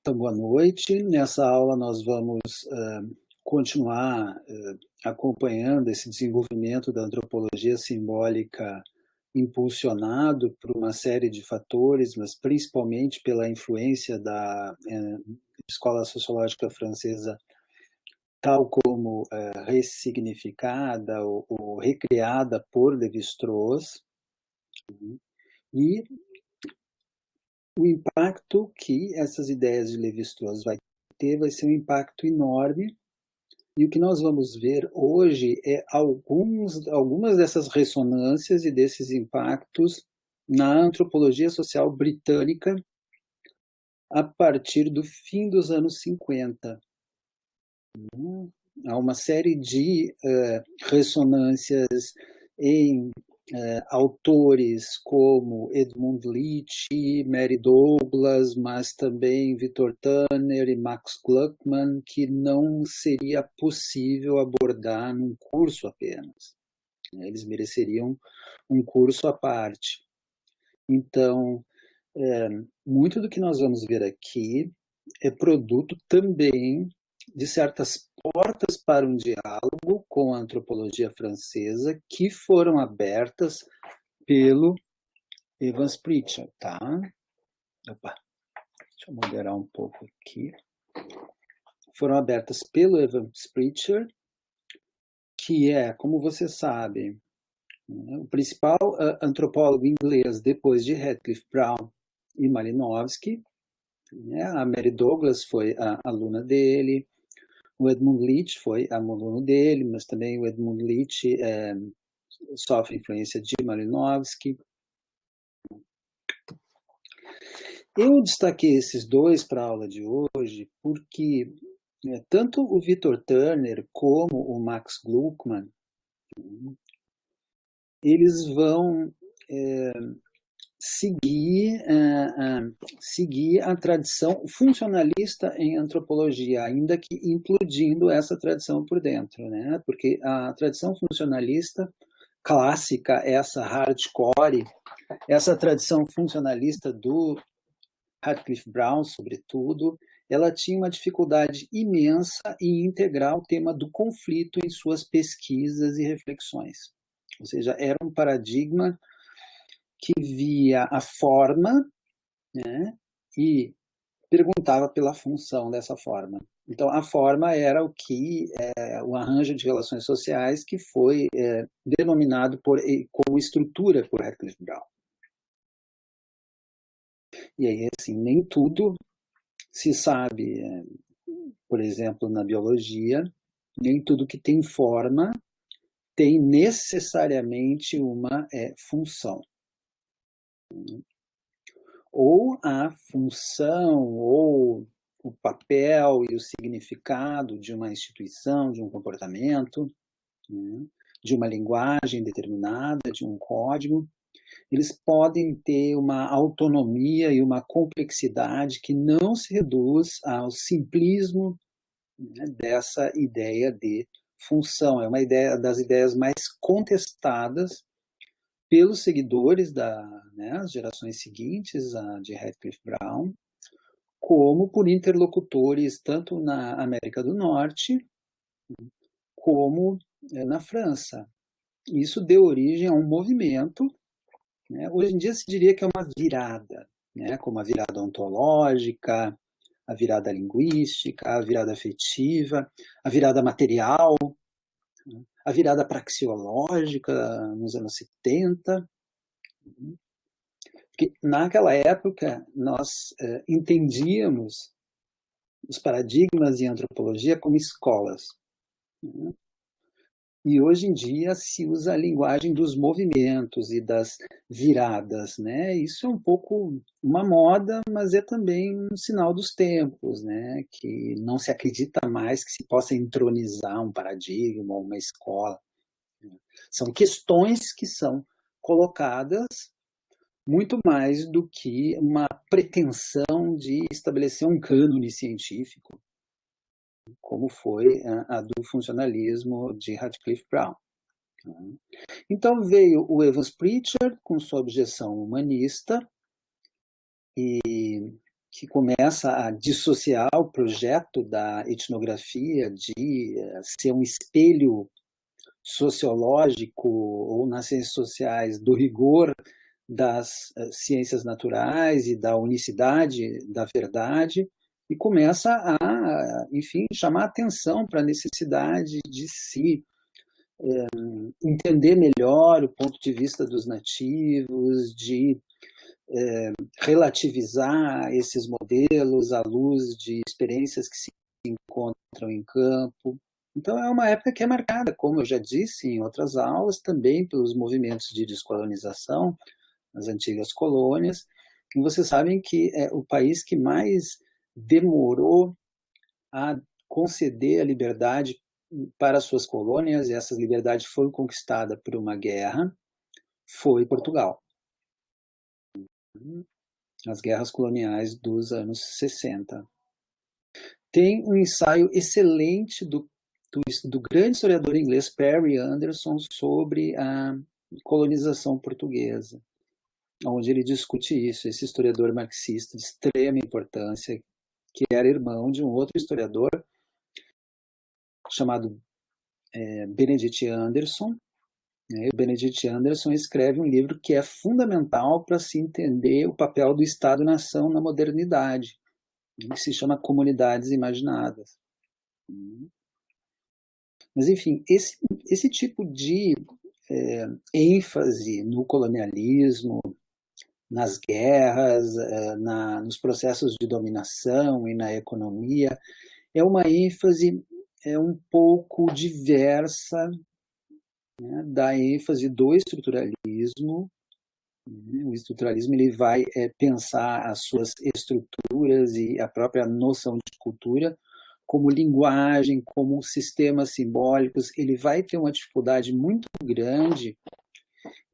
Então, boa noite. Nessa aula nós vamos continuar acompanhando esse desenvolvimento da antropologia simbólica impulsionado por uma série de fatores, mas principalmente pela influência da escola sociológica francesa, tal como ressignificada ou recriada por Lévi-Strauss, e o impacto que essas ideias de Lévi-Strauss vai ter vai ser um impacto enorme, e o que nós vamos ver hoje é algumas dessas ressonâncias e desses impactos na antropologia social britânica a partir do fim dos anos 50. Há uma série de ressonâncias em autores como Edmund Leach, Mary Douglas, mas também Victor Turner e Max Gluckman, que não seria possível abordar num curso apenas. Eles mereceriam um curso à parte. Então, muito do que nós vamos ver aqui é produto também de certas portas para um diálogo com a antropologia francesa que foram abertas pelo Evans Pritchard, tá? Opa, deixa eu moderar um pouco aqui. Foram abertas pelo Evans Pritchard, que é, como você sabe, o principal antropólogo inglês depois de Radcliffe Brown e Malinowski. A Mary Douglas foi a aluna dele, o Edmund Leach foi aluno dele, mas também o Edmund Leach sofre influência de Malinowski. Eu destaquei esses dois para a aula de hoje porque tanto o Victor Turner como o Max Gluckman, eles vão seguir a tradição funcionalista em antropologia, ainda que implodindo essa tradição por dentro, né? Porque a tradição funcionalista clássica, essa hardcore, essa tradição funcionalista do Radcliffe Brown, sobretudo, ela tinha uma dificuldade imensa em integrar o tema do conflito em suas pesquisas e reflexões. Ou seja, era um paradigma que via a forma, né, e perguntava pela função dessa forma. Então, a forma era o que o arranjo de relações sociais que foi denominado como estrutura por Radcliffe Brown. E aí, assim, nem tudo se sabe, por exemplo, na biologia, nem tudo que tem forma tem necessariamente uma função. Ou a função, ou o papel e o significado de uma instituição, de um comportamento, né, de uma linguagem determinada, de um código, eles podem ter uma autonomia e uma complexidade que não se reduz ao simplismo, né, dessa ideia de função. É uma ideia das ideias mais contestadas pelos seguidores das gerações seguintes de Radcliffe Brown, como por interlocutores tanto na América do Norte como na França. Isso deu origem a um movimento, né? Hoje em dia se diria que é uma virada, né? Como a virada ontológica, a virada linguística, a virada afetiva, a virada material, a virada praxeológica nos anos 70. Porque naquela época nós entendíamos os paradigmas em antropologia como escolas. Né? E hoje em dia se usa a linguagem dos movimentos e das viradas, né? Isso é um pouco uma moda, mas é também um sinal dos tempos, né? Que não se acredita mais que se possa entronizar um paradigma ou uma escola. São questões que são colocadas muito mais do que uma pretensão de estabelecer um cânone científico, como foi a do funcionalismo de Radcliffe Brown. Então veio o Evans Pritchard com sua objeção humanista e que começa a dissociar o projeto da etnografia de ser um espelho sociológico ou nas ciências sociais do rigor das ciências naturais e da unicidade da verdade, e começa a, enfim, chamar atenção para a necessidade de se entender melhor o ponto de vista dos nativos, de relativizar esses modelos à luz de experiências que se encontram em campo. Então é uma época que é marcada, como eu já disse em outras aulas, também pelos movimentos de descolonização nas antigas colônias. E vocês sabem que é o país que mais demorou a conceder a liberdade para suas colônias, e essa liberdade foi conquistada por uma guerra, foi Portugal. As guerras coloniais dos anos 60. Tem um ensaio excelente do grande historiador inglês Perry Anderson sobre a colonização portuguesa, onde ele discute isso, esse historiador marxista de extrema importância, que era irmão de um outro historiador chamado Benedict Anderson. O Benedict Anderson escreve um livro que é fundamental para se entender o papel do Estado-nação na modernidade, que se chama Comunidades Imaginadas. Mas, enfim, esse tipo de ênfase no colonialismo, nas guerras, nos processos de dominação e na economia, é uma ênfase um pouco diversa, né, da ênfase do estruturalismo. O estruturalismo ele vai pensar as suas estruturas e a própria noção de cultura como linguagem, como sistemas simbólicos. Ele vai ter uma dificuldade muito grande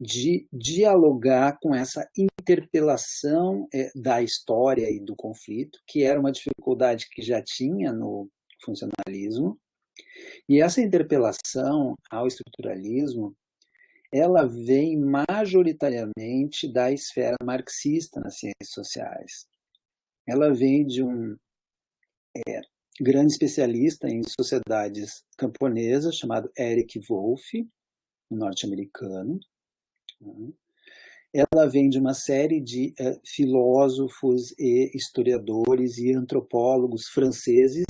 de dialogar com essa interpelação da história e do conflito, que era uma dificuldade que já tinha no funcionalismo. E essa interpelação ao estruturalismo, ela vem majoritariamente da esfera marxista nas ciências sociais. Ela vem de um grande especialista em sociedades camponesas, chamado Eric Wolff, um norte-americano. Ela vem de uma série de filósofos e historiadores e antropólogos franceses.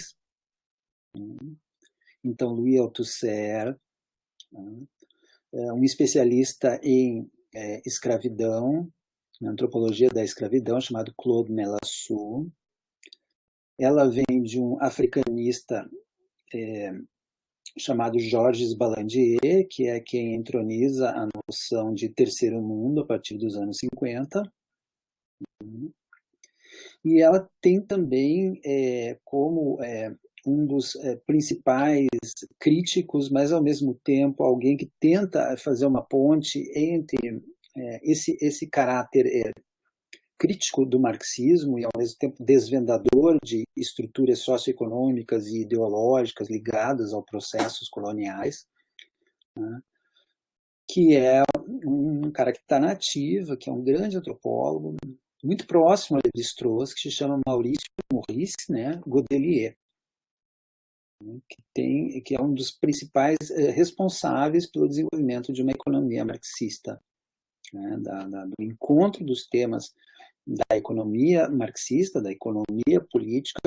Então, Louis Althusser, um especialista em escravidão, na antropologia da escravidão, chamado Claude Mellassou. Ela vem de um africanista chamado Georges Balandier, que é quem entroniza a noção de terceiro mundo a partir dos anos 50. E ela tem também como um dos principais críticos, mas ao mesmo tempo alguém que tenta fazer uma ponte entre esse caráter crítico do marxismo e ao mesmo tempo desvendador de estruturas socioeconômicas e ideológicas ligadas aos processos coloniais, né, que é um cara que está na ativa, que é um grande antropólogo, muito próximo a Lévi-Strauss, que se chama Maurice Maurice, né, Godelier, que é um dos principais responsáveis pelo desenvolvimento de uma economia marxista, né, do encontro dos temas da economia marxista, da economia política,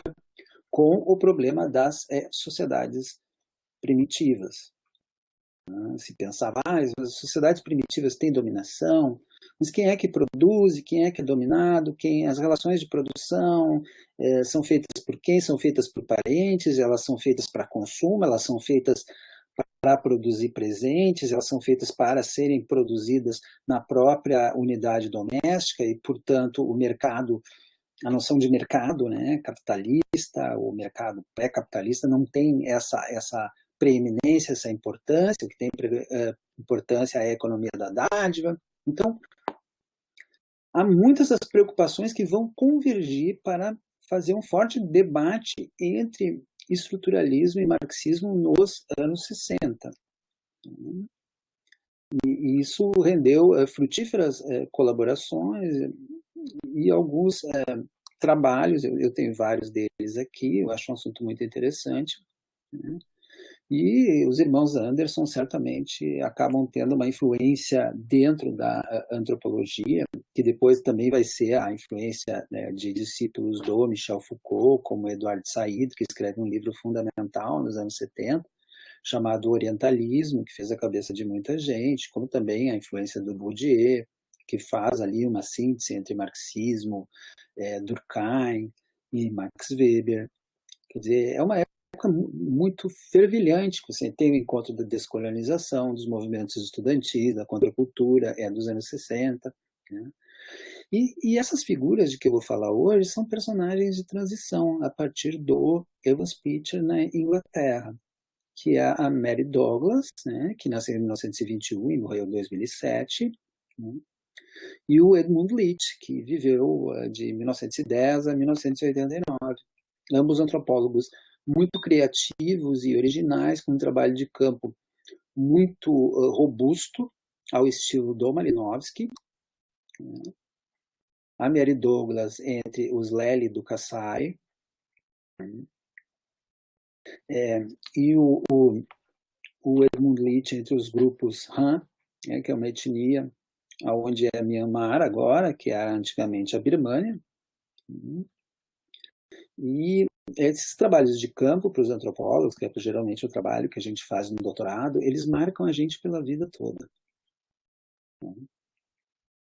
com o problema das sociedades primitivas. Se pensava, as sociedades primitivas têm dominação, mas quem é que produz, quem é que é dominado, as relações de produção são feitas por quem? São feitas por parentes, elas são feitas para consumo, elas são feitas para produzir presentes, elas são feitas para serem produzidas na própria unidade doméstica e, portanto, o mercado, a noção de mercado, né, capitalista, o mercado pré-capitalista não tem essa preeminência, essa importância, o que tem importância é a economia da dádiva. Então, há muitas das preocupações que vão convergir para fazer um forte debate entre estruturalismo e marxismo nos anos 60. E isso rendeu frutíferas colaborações e alguns trabalhos, eu tenho vários deles aqui, eu acho um assunto muito interessante, né? E os irmãos Anderson certamente acabam tendo uma influência dentro da antropologia, que depois também vai ser a influência, né, de discípulos do Michel Foucault, como Eduardo Said, que escreve um livro fundamental nos anos 70, chamado Orientalismo, que fez a cabeça de muita gente, como também a influência do Bourdieu, que faz ali uma síntese entre marxismo, Durkheim e Max Weber. Quer dizer, é uma época muito fervilhante, você tem o encontro da descolonização, dos movimentos estudantis, da contracultura, dos anos 60, né? E essas figuras de que eu vou falar hoje são personagens de transição a partir do Evans Pitcher na Inglaterra, que é a Mary Douglas, né, que nasceu em 1921 e morreu em 2007, né, e o Edmund Leach, que viveu de 1910 a 1989. Ambos antropólogos muito criativos e originais, com um trabalho de campo muito robusto, ao estilo do Malinowski. A Mary Douglas entre os Lely do Kassai, e o Edmund Leach entre os grupos Han, que é uma etnia onde é Myanmar agora, que era antigamente a Birmânia. E esses trabalhos de campo para os antropólogos, que é geralmente o trabalho que a gente faz no doutorado, eles marcam a gente pela vida toda.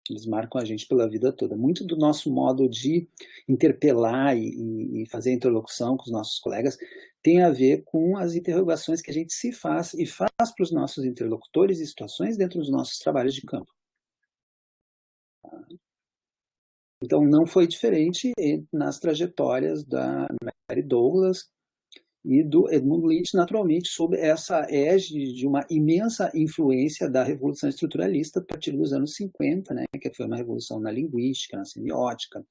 Eles marcam a gente pela vida toda. Muito do nosso modo de interpelar e fazer interlocução com os nossos colegas tem a ver com as interrogações que a gente se faz e faz para os nossos interlocutores e situações dentro dos nossos trabalhos de campo. Então, não foi diferente nas trajetórias da Mary Douglas e do Edmund Leach, naturalmente, sob essa égide de uma imensa influência da Revolução Estruturalista a partir dos anos 50, né, que foi uma revolução na linguística, na semiótica,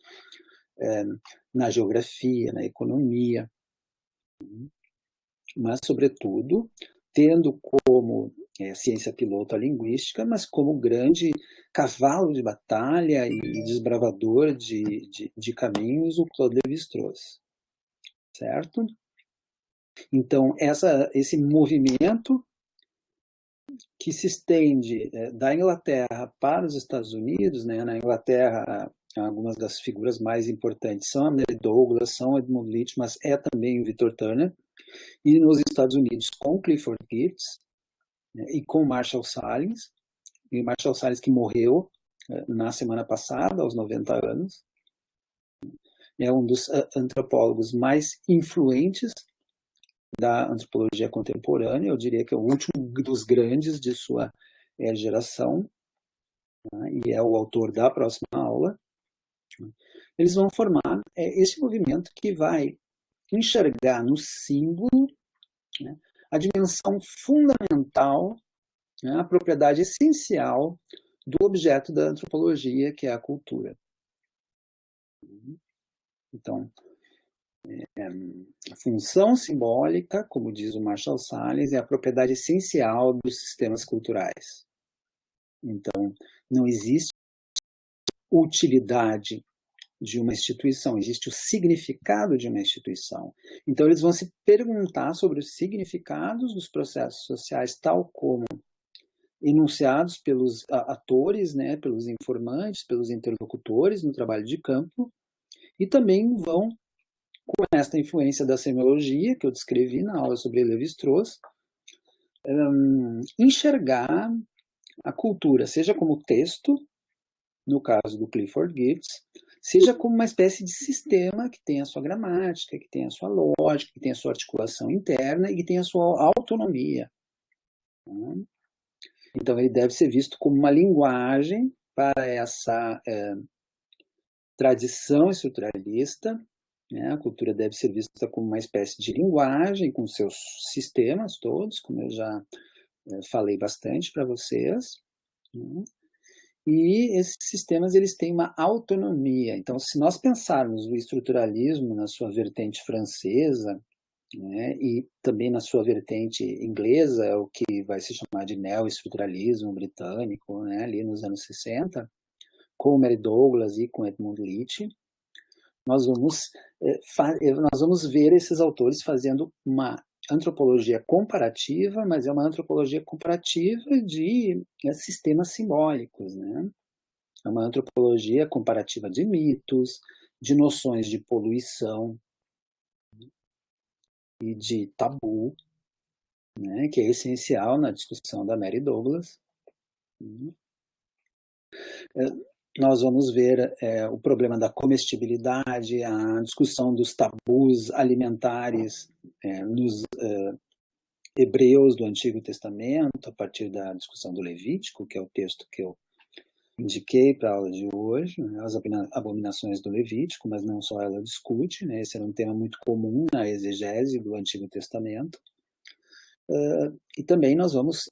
na geografia, na economia, mas, sobretudo, tendo como ciência piloto a linguística, mas como grande cavalo de batalha e desbravador de caminhos o Claude Lévi-Strauss, certo? Então, esse movimento que se estende da Inglaterra para os Estados Unidos, né? Na Inglaterra, algumas das figuras mais importantes são a Mary Douglas, são Edmund Leach, mas é também o Victor Turner, e nos Estados Unidos com Clifford Geertz, né? E com Marshall Sahlins, e Marshall Sahlins que morreu na semana passada, aos 90 anos, é um dos antropólogos mais influentes da antropologia contemporânea, eu diria que é o último dos grandes de sua geração, né, e é o autor da próxima aula. Eles vão formar esse movimento que vai enxergar no símbolo, né, a dimensão fundamental, né, a propriedade essencial do objeto da antropologia, que é a cultura. Então, a função simbólica, como diz o Marshall Sahlins, é a propriedade essencial dos sistemas culturais. Então, não existe utilidade de uma instituição, existe o significado de uma instituição. Então, eles vão se perguntar sobre os significados dos processos sociais, tal como enunciados pelos atores, né, pelos informantes, pelos interlocutores no trabalho de campo, e também vão, com esta influência da semiologia, que eu descrevi na aula sobre Lévi-Strauss, enxergar a cultura, seja como texto, no caso do Clifford Geertz, seja como uma espécie de sistema que tem a sua gramática, que tem a sua lógica, que tem a sua articulação interna e que tem a sua autonomia. Então, ele deve ser visto como uma linguagem para essa tradição estruturalista, né? A cultura deve ser vista como uma espécie de linguagem, com seus sistemas todos, como eu já falei bastante para vocês, né? E esses sistemas eles têm uma autonomia. Então, se nós pensarmos o estruturalismo na sua vertente francesa, né, e também na sua vertente inglesa, o que vai se chamar de neo-estruturalismo britânico, né, ali nos anos 60, com Mary Douglas e com Edmund Leach, nós vamos ver esses autores fazendo uma antropologia comparativa, mas é uma antropologia comparativa de sistemas simbólicos, né? É uma antropologia comparativa de mitos, de noções de poluição e de tabu, né, que é essencial na discussão da Mary Douglas. Nós vamos ver o problema da comestibilidade, a discussão dos tabus alimentares nos hebreus do Antigo Testamento, a partir da discussão do Levítico, que é o texto que eu indiquei para a aula de hoje, né, as abominações do Levítico, mas não só ela discute, né, esse era um tema muito comum na exegese do Antigo Testamento. E também nós vamos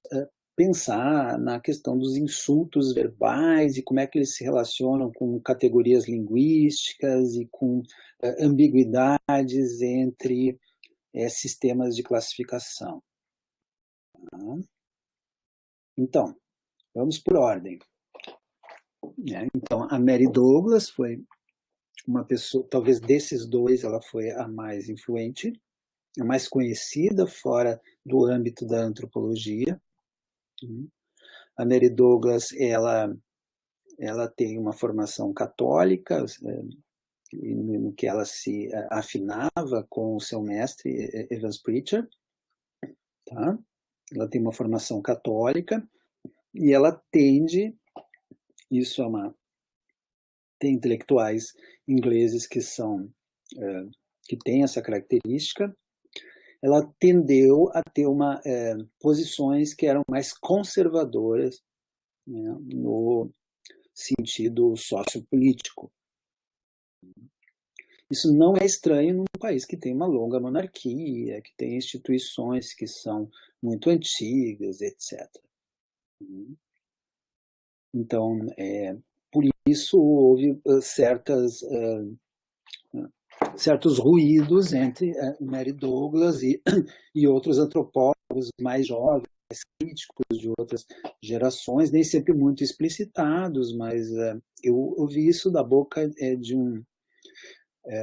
pensar na questão dos insultos verbais e como é que eles se relacionam com categorias linguísticas e com ambiguidades entre sistemas de classificação. Então, vamos por ordem. Então, a Mary Douglas foi uma pessoa, talvez desses dois, ela foi a mais influente, a mais conhecida fora do âmbito da antropologia. A Mary Douglas, ela tem uma formação católica, no que ela se afinava com o seu mestre, Evans Pritchard. Tá? Ela tem uma formação católica e ela tende, isso é tem intelectuais ingleses que que têm essa característica, ela tendeu a ter posições que eram mais conservadoras, né, no sentido sociopolítico. Isso não é estranho num país que tem uma longa monarquia, que tem instituições que são muito antigas, etc. Então, por isso houve certos ruídos entre Mary Douglas e outros antropólogos mais jovens, mais críticos de outras gerações, nem sempre muito explicitados, mas eu ouvi isso da boca de um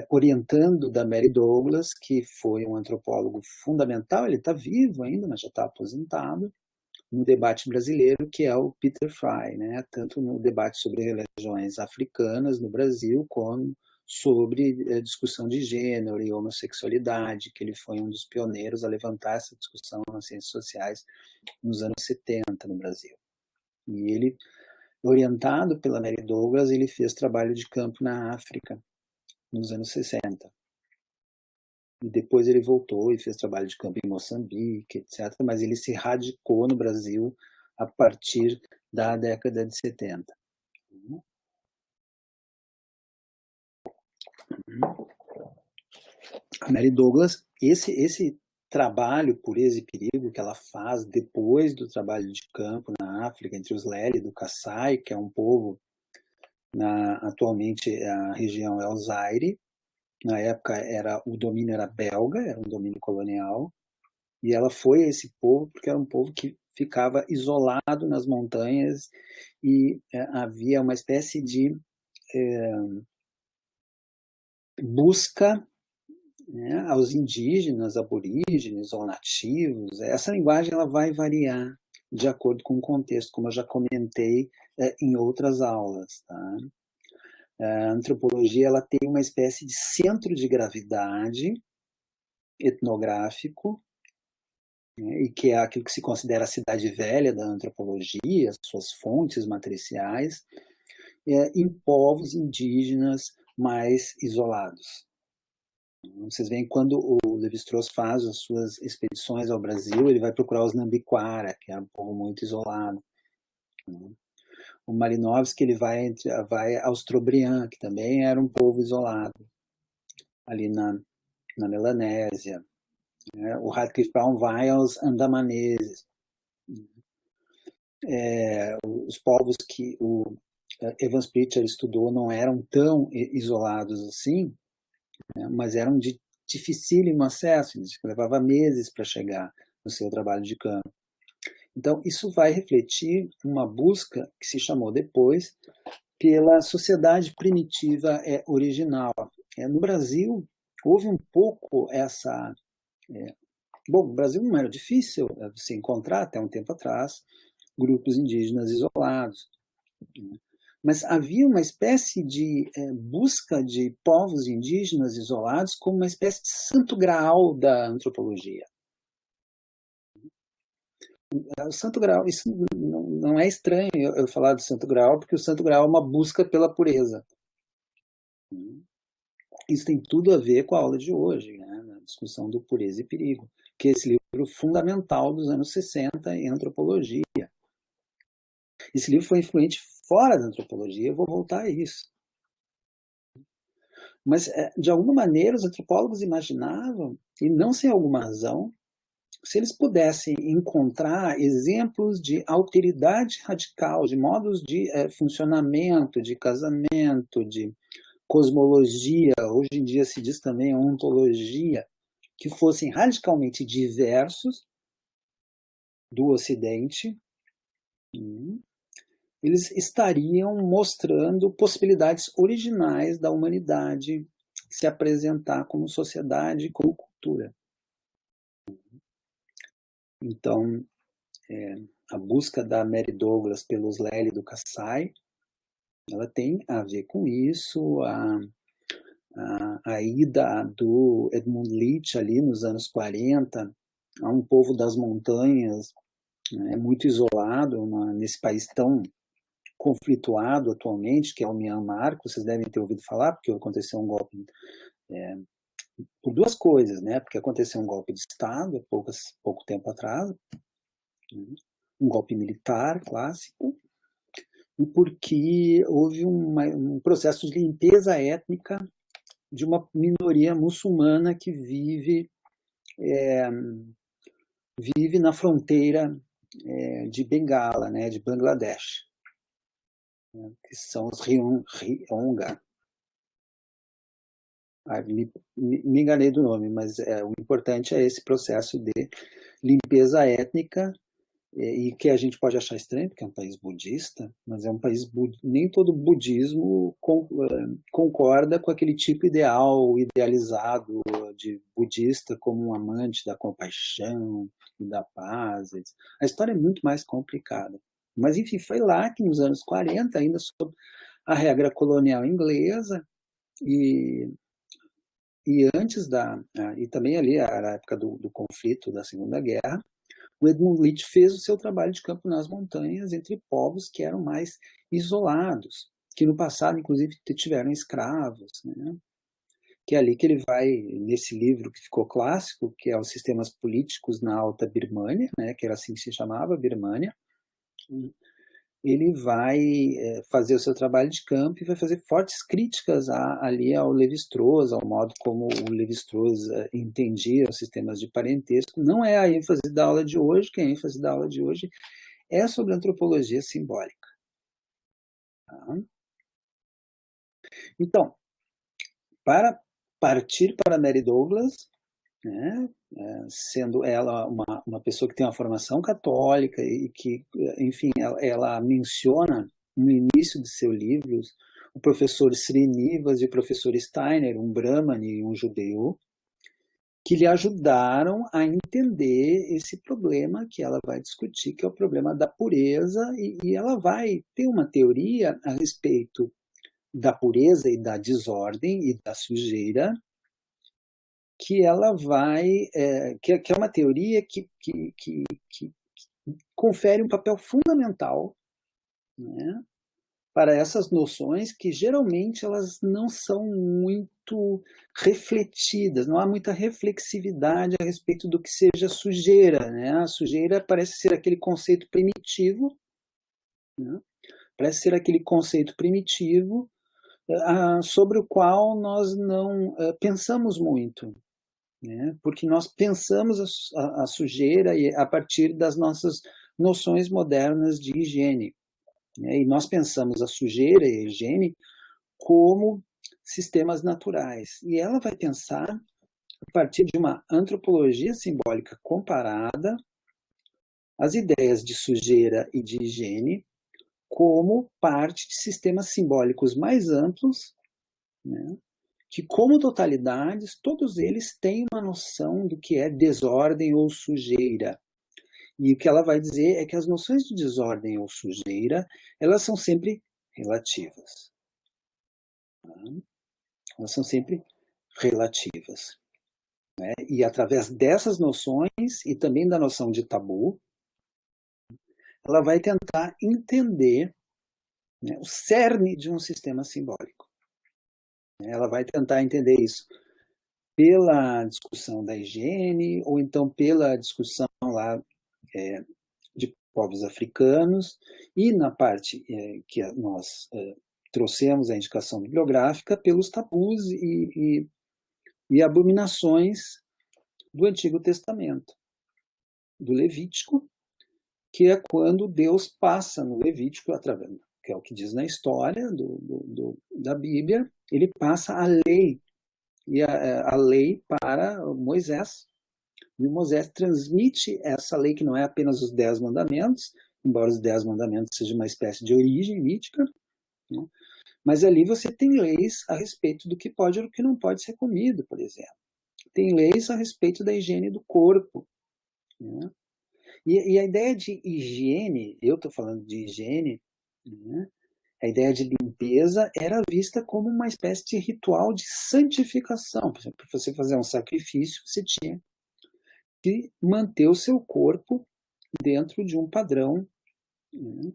orientando da Mary Douglas, que foi um antropólogo fundamental, ele está vivo ainda, mas já está aposentado, no debate brasileiro, que é o Peter Fry, né? Tanto no debate sobre religiões africanas no Brasil, como sobre a discussão de gênero e homossexualidade, que ele foi um dos pioneiros a levantar essa discussão nas ciências sociais nos anos 70 no Brasil. E ele, orientado pela Mary Douglas, ele fez trabalho de campo na África nos anos 60. E depois ele voltou e fez trabalho de campo em Moçambique, etc. Mas ele se radicou no Brasil a partir da década de 70. A Mary Douglas, esse trabalho Pureza e Perigo que ela faz depois do trabalho de campo na África, entre os Lele do Kassai, que é um povo, atualmente a região é o Zaire, na época o domínio era belga, era um domínio colonial, e ela foi esse povo porque era um povo que ficava isolado nas montanhas e havia uma espécie de busca, né, aos indígenas, aborígenes ou nativos. Essa linguagem ela vai variar de acordo com o contexto, como eu já comentei em outras aulas. Tá? A antropologia ela tem uma espécie de centro de gravidade etnográfico, né, e que é aquilo que se considera a cidade velha da antropologia, suas fontes matriciais, em povos indígenas mais isolados. Vocês veem, quando o Levi-Strauss faz as suas expedições ao Brasil, ele vai procurar os Nambiquara, que era um povo muito isolado. O Malinowski ele vai aos Trobriand, que também era um povo isolado, ali na Melanésia. O Radcliffe Brown vai aos Andamaneses. Os povos que o Evans Pritchard estudou não eram tão isolados assim, né, mas eram de dificílimo acesso, levava meses para chegar no seu trabalho de campo. Então, isso vai refletir uma busca que se chamou depois pela sociedade primitiva original. No Brasil, houve um pouco essa... Bom, no Brasil não era difícil você encontrar, até um tempo atrás, grupos indígenas isolados. Mas havia uma espécie de busca de povos indígenas isolados como uma espécie de santo graal da antropologia. O santo graal, isso não é estranho eu falar do santo graal, porque o santo graal é uma busca pela pureza. Isso tem tudo a ver com a aula de hoje, né, na discussão do Pureza e Perigo, que é esse livro fundamental dos anos 60 em antropologia. Esse livro foi influente fora da antropologia, eu vou voltar a isso. Mas, de alguma maneira, os antropólogos imaginavam, e não sem alguma razão, se eles pudessem encontrar exemplos de alteridade radical, de modos de funcionamento, de casamento, de cosmologia, hoje em dia se diz também ontologia, que fossem radicalmente diversos do Ocidente, eles estariam mostrando possibilidades originais da humanidade se apresentar como sociedade e como cultura. Então, a busca da Mary Douglas pelos Lely do Kassai, ela tem a ver com isso, a ida do Edmund Leach ali nos anos 40, a um povo das montanhas, né, muito isolado nesse país tão conflituado atualmente, que é o Myanmar, que vocês devem ter ouvido falar, porque aconteceu um golpe por duas coisas, né? Porque aconteceu um golpe de Estado há pouco tempo atrás, um golpe militar clássico, e porque houve um processo de limpeza étnica de uma minoria muçulmana que vive na fronteira de Bengala, né, de Bangladesh, né, que são os Rionga. Me enganei do nome, mas o importante é esse processo de limpeza étnica, e que a gente pode achar estranho, porque é um país budista, mas é um país nem todo budismo concorda com aquele tipo idealizado de budista como um amante da compaixão e da paz. A história é muito mais complicada. Mas, enfim, foi lá que nos anos 40, ainda sob a regra colonial inglesa, e antes e também ali era a época do conflito da Segunda Guerra, o Edmund Leach fez o seu trabalho de campo nas montanhas entre povos que eram mais isolados, que no passado, inclusive, tiveram escravos, né? Que é ali que ele vai, nesse livro que ficou clássico, que é Os Sistemas Políticos na Alta Birmânia, né? Que era assim que se chamava, Birmânia, ele vai fazer o seu trabalho de campo e vai fazer fortes críticas ali ao Lévi-Strauss, ao modo como o Lévi-Strauss entendia os sistemas de parentesco. Não é a ênfase da aula de hoje, que a ênfase da aula de hoje é sobre antropologia simbólica. Tá? Então, para partir para Mary Douglas, né, sendo ela uma pessoa que tem uma formação católica e que, enfim, ela menciona no início de seu livro o professor Srinivas e o professor Steiner, um brahmane e um judeu, que lhe ajudaram a entender esse problema que ela vai discutir, que é o problema da pureza, e ela vai ter uma teoria a respeito da pureza e da desordem e da sujeira, que ela vai, que é uma teoria que confere um papel fundamental, né, para essas noções que geralmente elas não são muito refletidas, não há muita reflexividade a respeito do que seja sujeira, né? A sujeira parece ser aquele conceito primitivo, né? Parece ser aquele conceito primitivo sobre o qual nós não pensamos muito, né? Porque nós pensamos a sujeira a partir das nossas noções modernas de higiene, né? E nós pensamos a sujeira e a higiene como sistemas naturais. E ela vai pensar a partir de uma antropologia simbólica comparada as ideias de sujeira e de higiene como parte de sistemas simbólicos mais amplos, né, que, como totalidades, todos eles têm uma noção do que é desordem ou sujeira. E o que ela vai dizer é que as noções de desordem ou sujeira, elas são sempre relativas. Elas são sempre relativas. Né? E através dessas noções, e também da noção de tabu, ela vai tentar entender, né, o cerne de um sistema simbólico. Ela vai tentar entender isso pela discussão da higiene, ou então pela discussão lá de povos africanos, e na parte que nós trouxemos a indicação bibliográfica, pelos tabus e abominações do Antigo Testamento, do Levítico, que é quando Deus passa no Levítico, através, que é o que diz na história da Bíblia, ele passa a lei, e a lei para Moisés, e Moisés transmite essa lei, que não é apenas os 10 mandamentos, embora os 10 mandamentos sejam uma espécie de origem mítica, né? Mas ali você tem leis a respeito do que pode e do que não pode ser comido, por exemplo. Tem leis a respeito da higiene do corpo. Né? E a ideia de higiene, eu estou falando de higiene, né? A ideia de limpeza era vista como uma espécie de ritual de santificação. Por exemplo, para você fazer um sacrifício, você tinha que manter o seu corpo dentro de um padrão, né,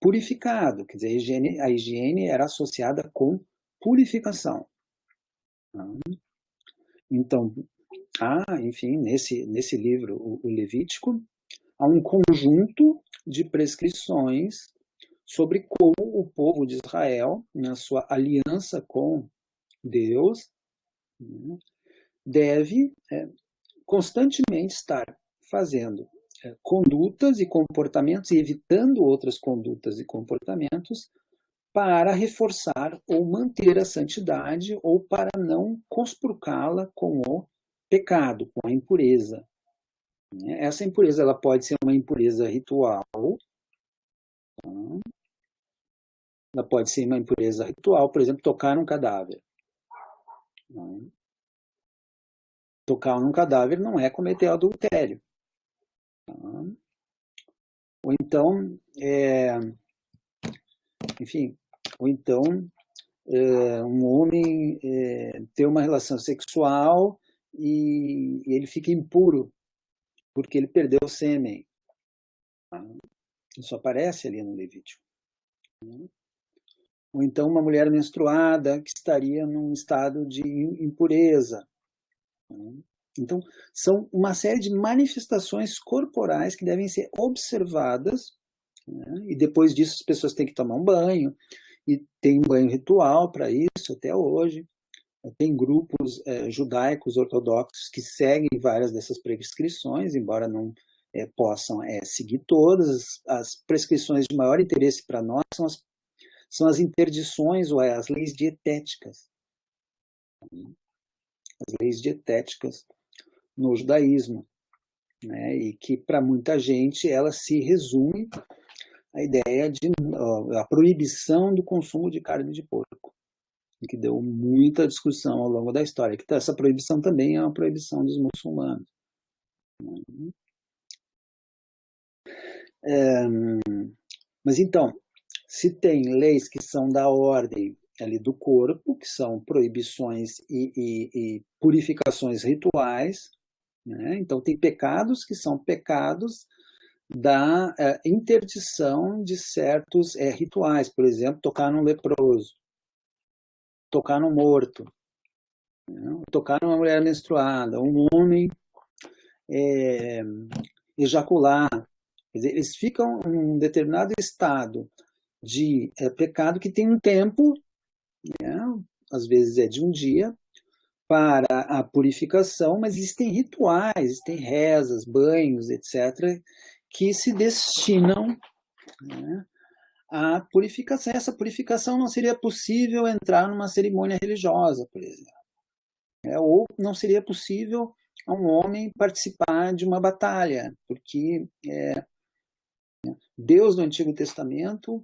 purificado. Quer dizer, a higiene era associada com purificação. Então, enfim, nesse livro, o Levítico, há um conjunto de prescrições sobre como o povo de Israel, na sua aliança com Deus, deve constantemente estar fazendo condutas e comportamentos, e evitando outras condutas e comportamentos, para reforçar ou manter a santidade, ou para não conspurcá-la com o pecado, com a impureza. Essa impureza ela pode ser uma impureza ritual, ela pode ser uma impureza ritual, por exemplo, tocar num cadáver. Tocar num cadáver não é cometer adultério. Ou então, enfim, ou então um homem ter uma relação sexual e ele fica impuro porque ele perdeu o sêmen. Isso aparece ali no Levítico. Ou então uma mulher menstruada que estaria num estado de impureza. Então, são uma série de manifestações corporais que devem ser observadas, né? E depois disso as pessoas têm que tomar um banho, e tem um banho ritual para isso até hoje. Tem grupos judaicos ortodoxos que seguem várias dessas prescrições, embora não possam seguir todas. As prescrições de maior interesse para nós são as interdições, ou as leis dietéticas. As leis dietéticas no judaísmo, né? E que para muita gente ela se resume à ideia de a proibição do consumo de carne de porco, que deu muita discussão ao longo da história, que essa proibição também é uma proibição dos muçulmanos. Mas então, se tem leis que são da ordem ali do corpo, que são proibições e purificações rituais, né? Então tem pecados que são pecados da interdição de certos rituais, por exemplo, tocar num leproso, tocar num morto, né? Tocar numa mulher menstruada, um homem ejacular. Quer dizer, eles ficam em um determinado estado de pecado que tem um tempo, né? Às vezes é de um dia, para a purificação, mas existem rituais, existem rezas, banhos, etc., que se destinam, né, à purificação. Essa purificação não seria possível entrar numa cerimônia religiosa, por exemplo. Ou não seria possível a um homem participar de uma batalha, porque Deus no Antigo Testamento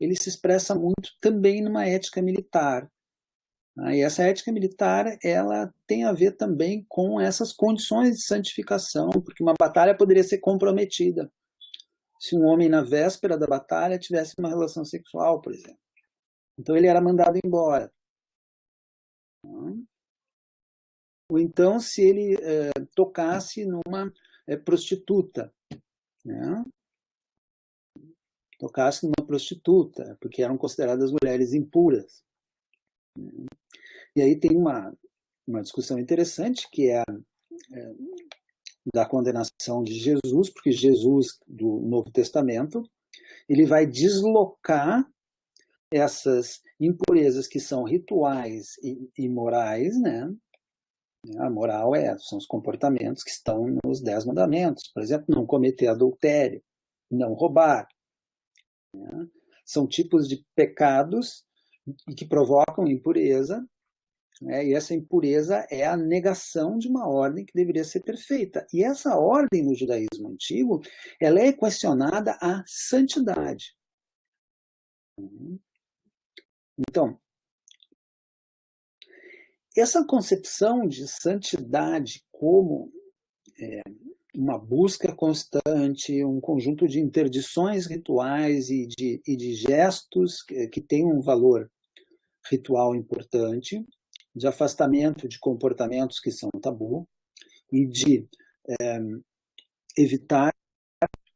ele se expressa muito também numa ética militar. E essa ética militar, ela tem a ver também com essas condições de santificação, porque uma batalha poderia ser comprometida se um homem na véspera da batalha tivesse uma relação sexual, por exemplo. Então ele era mandado embora. Ou então se ele tocasse numa prostituta, né? Tocasse numa prostituta, porque eram consideradas mulheres impuras. E aí tem uma discussão interessante, que é da condenação de Jesus, porque Jesus, do Novo Testamento, ele vai deslocar essas impurezas que são rituais e morais, né? A moral são os comportamentos que estão nos 10 mandamentos. Por exemplo, não cometer adultério, não roubar. Né? São tipos de pecados que provocam impureza, né? E essa impureza é a negação de uma ordem que deveria ser perfeita. E essa ordem no judaísmo antigo, ela é equacionada à santidade. Então, essa concepção de santidade como uma busca constante, um conjunto de interdições rituais e de gestos que têm um valor ritual importante, de afastamento de comportamentos que são tabu e de evitar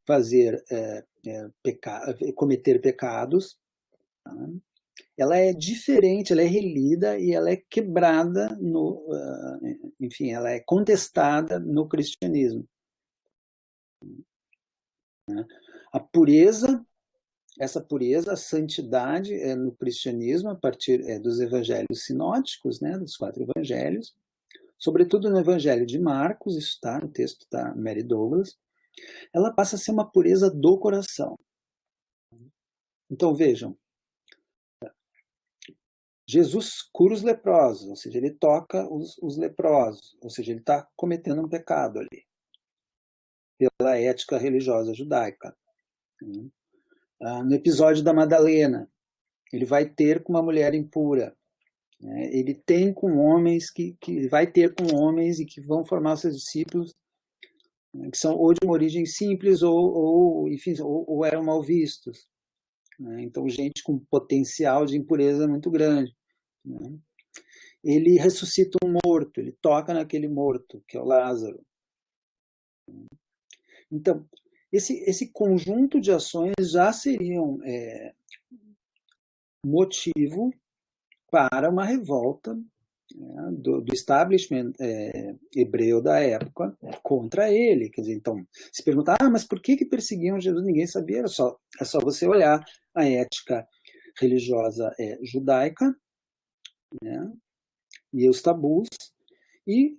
fazer cometer pecados. Tá? Ela é diferente, ela é relida e ela é quebrada enfim, ela é contestada no cristianismo. A pureza, essa pureza, a santidade no cristianismo, a partir dos evangelhos sinóticos, né, dos 4 evangelhos, sobretudo no evangelho de Marcos, isso está no texto da Mary Douglas, ela passa a ser uma pureza do coração. Então vejam, Jesus cura os leprosos, ou seja, ele toca os leprosos, ou seja, ele está cometendo um pecado ali, pela ética religiosa judaica. No episódio da Madalena, ele vai ter com uma mulher impura, né? Ele tem com homens que vai ter com homens e que vão formar seus discípulos, né? Que são ou de uma origem simples enfim, ou eram mal vistos, né? Então gente com potencial de impureza muito grande, né? Ele ressuscita um morto, ele toca naquele morto, que é o Lázaro. Então, esse conjunto de ações já seriam motivo para uma revolta, né, do establishment hebreu da época contra ele. Quer dizer, então, se perguntar, mas por que perseguiam Jesus? Ninguém sabia, é só você olhar a ética religiosa judaica, né, e os tabus, e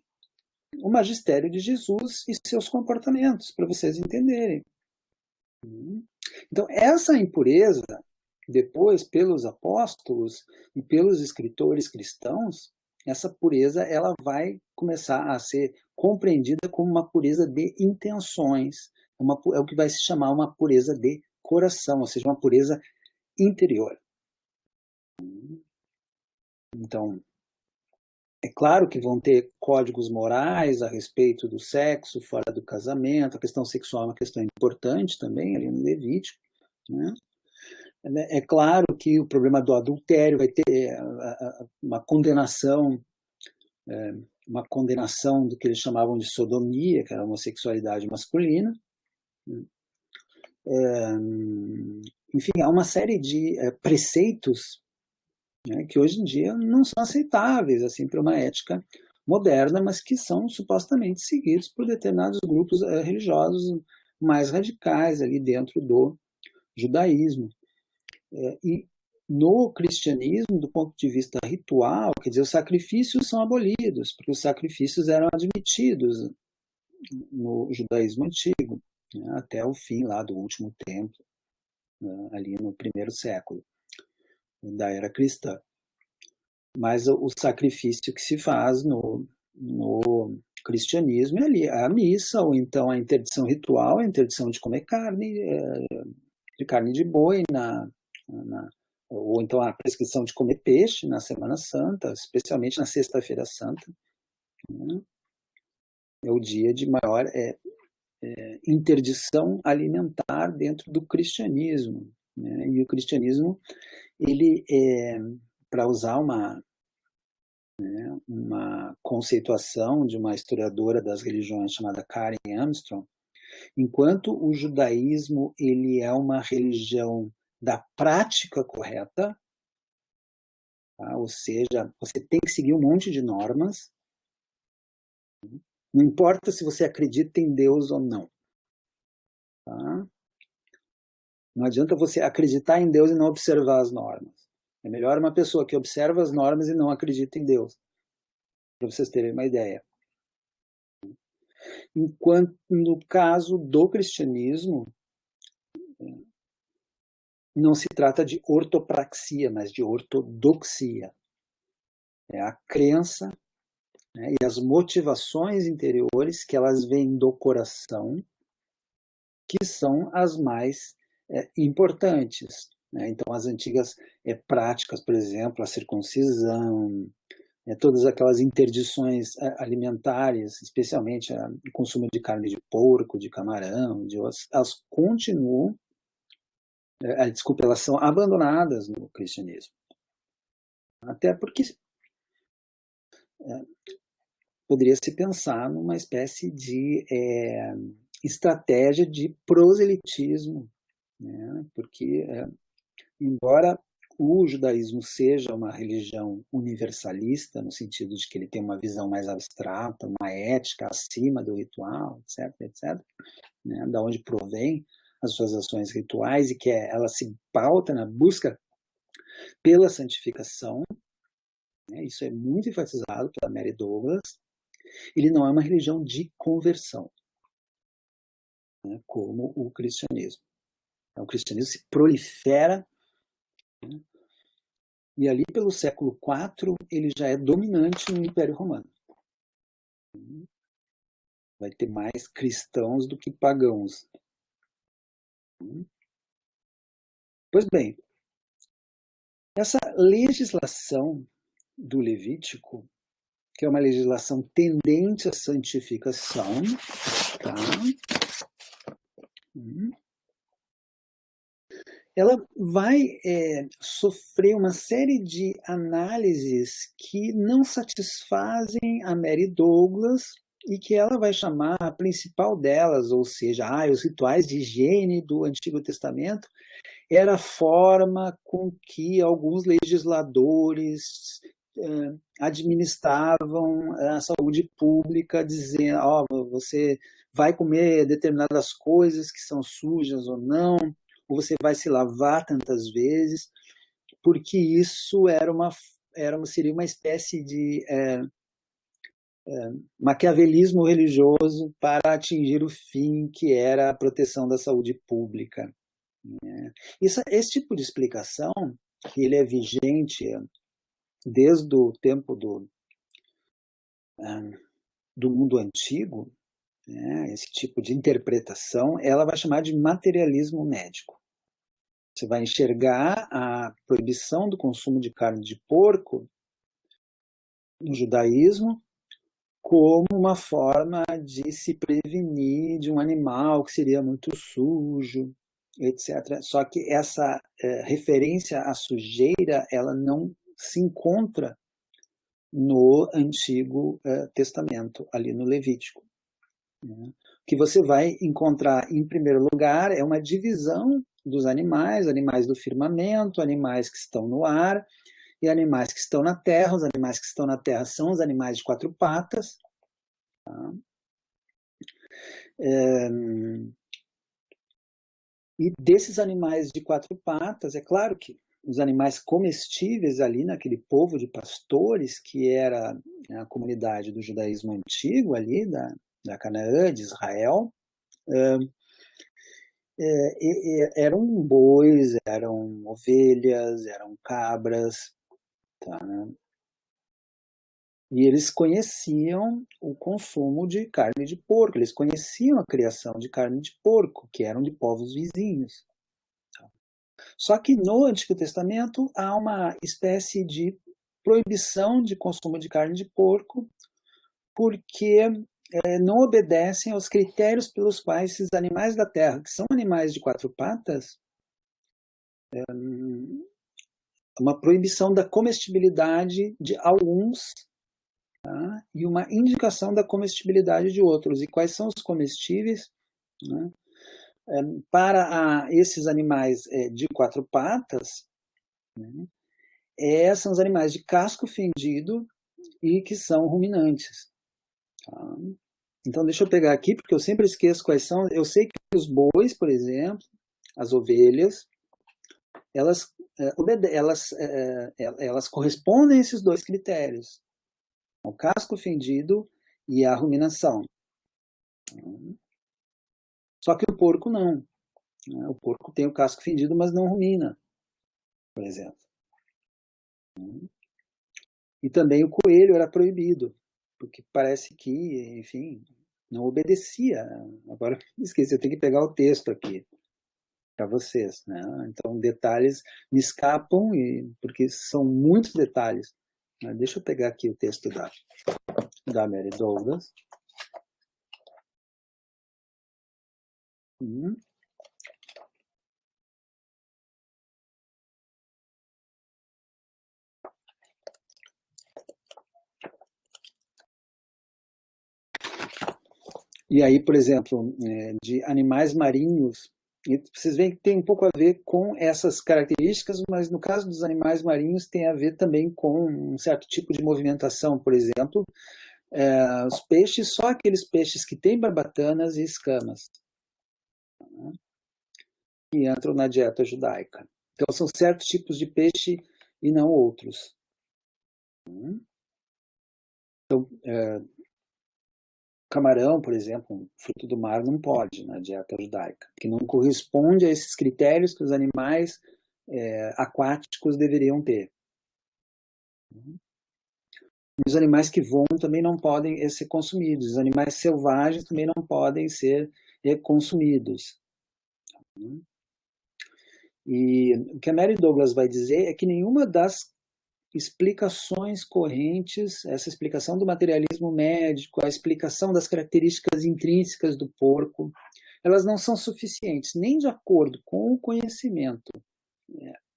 o magistério de Jesus e seus comportamentos, para vocês entenderem. Então, essa impureza, depois, pelos apóstolos e pelos escritores cristãos, essa pureza ela vai começar a ser compreendida como uma pureza de intenções, é o que vai se chamar uma pureza de coração, ou seja, uma pureza interior. Então, é claro que vão ter códigos morais a respeito do sexo fora do casamento, a questão sexual é uma questão importante também ali no Levítico, né? É claro que o problema do adultério vai ter uma condenação do que eles chamavam de sodomia, que era a homossexualidade masculina. Enfim, há uma série de preceitos, né, que hoje em dia não são aceitáveis assim, para uma ética moderna, mas que são supostamente seguidos por determinados grupos religiosos mais radicais ali dentro do judaísmo. E no cristianismo, do ponto de vista ritual, quer dizer, os sacrifícios são abolidos, porque os sacrifícios eram admitidos no judaísmo antigo, né, até o fim lá do último templo, né, ali no 1º século da era cristã. Mas o sacrifício que se faz no cristianismo é ali a missa, ou então a interdição ritual, a interdição de comer carne de boi ou então a prescrição de comer peixe na Semana Santa, especialmente na Sexta-feira Santa, né? É o dia de maior interdição alimentar dentro do cristianismo, né? E o cristianismo, ele, para usar uma conceituação de uma historiadora das religiões chamada Karen Armstrong, enquanto o judaísmo ele é uma religião da prática correta, tá? Ou seja, você tem que seguir um monte de normas, não importa se você acredita em Deus ou não. Tá? Não adianta você acreditar em Deus e não observar as normas. É melhor uma pessoa que observa as normas e não acredita em Deus, para vocês terem uma ideia. Enquanto no caso do cristianismo, não se trata de ortopraxia, mas de ortodoxia. É a crença, né, e as motivações interiores que elas vêm do coração, que são as mais importantes. Né? Então, as antigas práticas, por exemplo, a circuncisão, todas aquelas interdições alimentares, especialmente o consumo de carne de porco, de camarão, de ossos, elas continuam, desculpa, elas são abandonadas no cristianismo. Até porque poderia se pensar numa espécie de estratégia de proselitismo, né? Porque, embora o judaísmo seja uma religião universalista, no sentido de que ele tem uma visão mais abstrata, uma ética acima do ritual, etc., etc., né? Da onde provém as suas ações rituais, e que ela se pauta na busca pela santificação, né? Isso é muito enfatizado pela Mary Douglas. Ele não é uma religião de conversão, né? Como o cristianismo. Então, o cristianismo se prolifera, né? E ali pelo século IV ele já é dominante no Império Romano. Vai ter mais cristãos do que pagãos. Pois bem, essa legislação do Levítico, que é uma legislação tendente à santificação, tá? Ela vai sofrer uma série de análises que não satisfazem a Mary Douglas e que ela vai chamar a principal delas, ou seja, os rituais de higiene do Antigo Testamento era a forma com que alguns legisladores administravam a saúde pública, dizendo, você vai comer determinadas coisas que são sujas ou não, ou você vai se lavar tantas vezes, porque isso seria uma espécie de maquiavelismo religioso para atingir o fim que era a proteção da saúde pública. Esse tipo de explicação, que ele é vigente desde o tempo do mundo antigo, né, esse tipo de interpretação, ela vai chamar de materialismo médico. Você vai enxergar a proibição do consumo de carne de porco no judaísmo como uma forma de se prevenir de um animal que seria muito sujo, etc. Só que essa referência à sujeira, ela não se encontra no Antigo Testamento, ali no Levítico. O que você vai encontrar, em primeiro lugar, é uma divisão dos animais do firmamento, animais que estão no ar e animais que estão na terra. Os animais que estão na terra são os animais de quatro patas. Tá? E desses animais de quatro patas, é claro que os animais comestíveis ali naquele povo de pastores, que era a comunidade do judaísmo antigo ali, da Canaã, de Israel, eram bois, eram ovelhas, eram cabras, tá? E eles conheciam o consumo de carne de porco, eles conheciam a criação de carne de porco, que eram de povos vizinhos. Tá? Só que no Antigo Testamento há uma espécie de proibição de consumo de carne de porco, porque não obedecem aos critérios pelos quais esses animais da terra, que são animais de quatro patas, uma proibição da comestibilidade de alguns, tá? E uma indicação da comestibilidade de outros. E quais são os comestíveis? Né? Para esses animais de quatro patas, né? São os animais de casco fendido e que são ruminantes. Tá? Então, deixa eu pegar aqui, porque eu sempre esqueço quais são. Eu sei que os bois, por exemplo, as ovelhas, elas correspondem a esses dois critérios, o casco fendido e a ruminação. Só que o porco não. O porco tem o casco fendido, mas não rumina, por exemplo. E também o coelho era proibido, porque parece que, enfim, não obedecia. Agora, esqueci, eu tenho que pegar o texto aqui para vocês, né? Então, detalhes me escapam, porque são muitos detalhes. Deixa eu pegar aqui o texto da Mary Douglas. E aí, por exemplo, de animais marinhos, e vocês veem que tem um pouco a ver com essas características, mas no caso dos animais marinhos tem a ver também com um certo tipo de movimentação. Por exemplo, os peixes, só aqueles peixes que têm barbatanas e escamas, né, que entram na dieta judaica. Então, são certos tipos de peixe e não outros. Então, camarão, por exemplo, um fruto do mar, não pode na dieta judaica, que não corresponde a esses critérios que os animais aquáticos deveriam ter. Os animais que voam também não podem ser consumidos, os animais selvagens também não podem ser consumidos. E o que a Mary Douglas vai dizer é que nenhuma das explicações correntes, essa explicação do materialismo médico, a explicação das características intrínsecas do porco, elas não são suficientes, nem de acordo com o conhecimento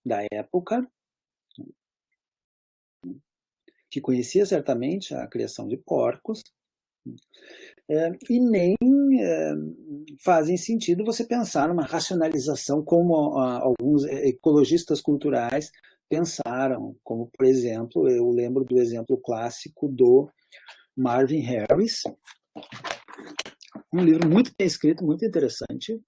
da época, que conhecia certamente a criação de porcos, e nem fazem sentido você pensar numa racionalização como alguns ecologistas culturais pensaram, como, por exemplo, eu lembro do exemplo clássico do Marvin Harris, um livro muito bem escrito, muito interessante,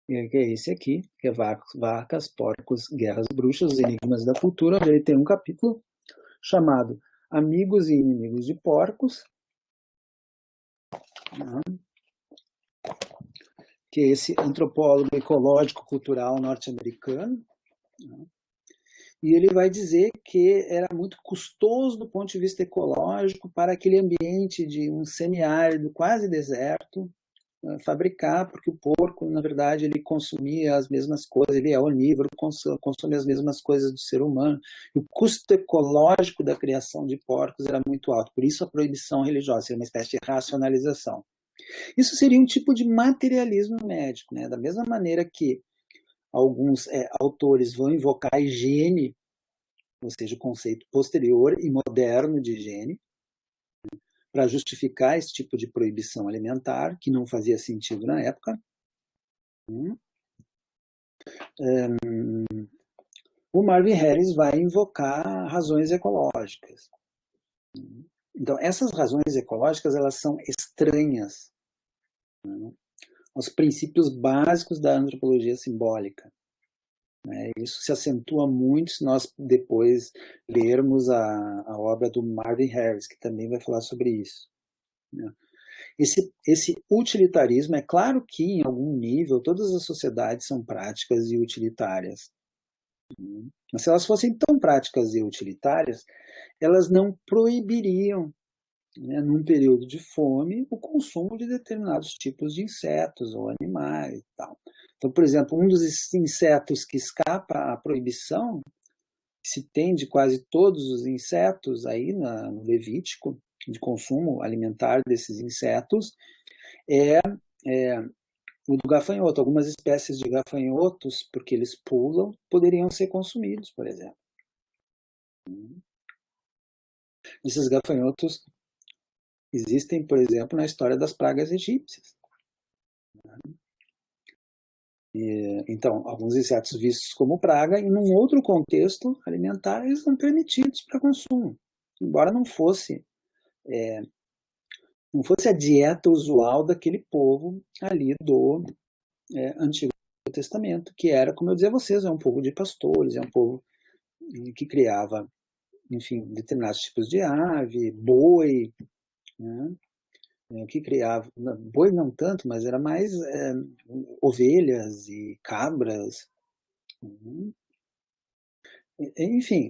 que é esse aqui, que é Vacas, Porcos, Guerras Bruxas, Enigmas da Cultura, onde ele tem um capítulo chamado Amigos e Inimigos de Porcos, que é esse antropólogo ecológico-cultural norte-americano, e ele vai dizer que era muito custoso do ponto de vista ecológico para aquele ambiente de um semiárido, quase deserto, fabricar, porque o porco, na verdade, ele consumia as mesmas coisas, ele é onívoro, consome as mesmas coisas do ser humano. E o custo ecológico da criação de porcos era muito alto, por isso a proibição religiosa, seria uma espécie de racionalização. Isso seria um tipo de materialismo médico, né? Da mesma maneira que alguns autores vão invocar a higiene, ou seja, o conceito posterior e moderno de higiene, para justificar esse tipo de proibição alimentar, que não fazia sentido na época. O Marvin Harris vai invocar razões ecológicas. Então, essas razões ecológicas, elas são estranhas, né, aos princípios básicos da antropologia simbólica. Isso se acentua muito se nós depois lermos a obra do Marvin Harris, que também vai falar sobre isso. Esse utilitarismo, é claro que em algum nível todas as sociedades são práticas e utilitárias. Mas se elas fossem tão práticas e utilitárias, elas não proibiriam né, num período de fome, o consumo de determinados tipos de insetos ou animais e tal. Então, por exemplo, um dos insetos que escapa à proibição, que se tem de quase todos os insetos aí no Levítico, de consumo alimentar desses insetos, é, é o do gafanhoto. Algumas espécies de gafanhotos, porque eles pulam, poderiam ser consumidos, por exemplo. Esses gafanhotos existem, por exemplo, na história das pragas egípcias. Então, alguns insetos vistos como praga, e num outro contexto alimentar, eles são permitidos para consumo, embora não fosse a dieta usual daquele povo ali do Antigo Testamento, que era, como eu dizia a vocês, é um povo de pastores, é um povo que criava, enfim, determinados tipos de ave, boi, né? Que criava, boi não tanto, mas era mais ovelhas e cabras. Uhum. Enfim,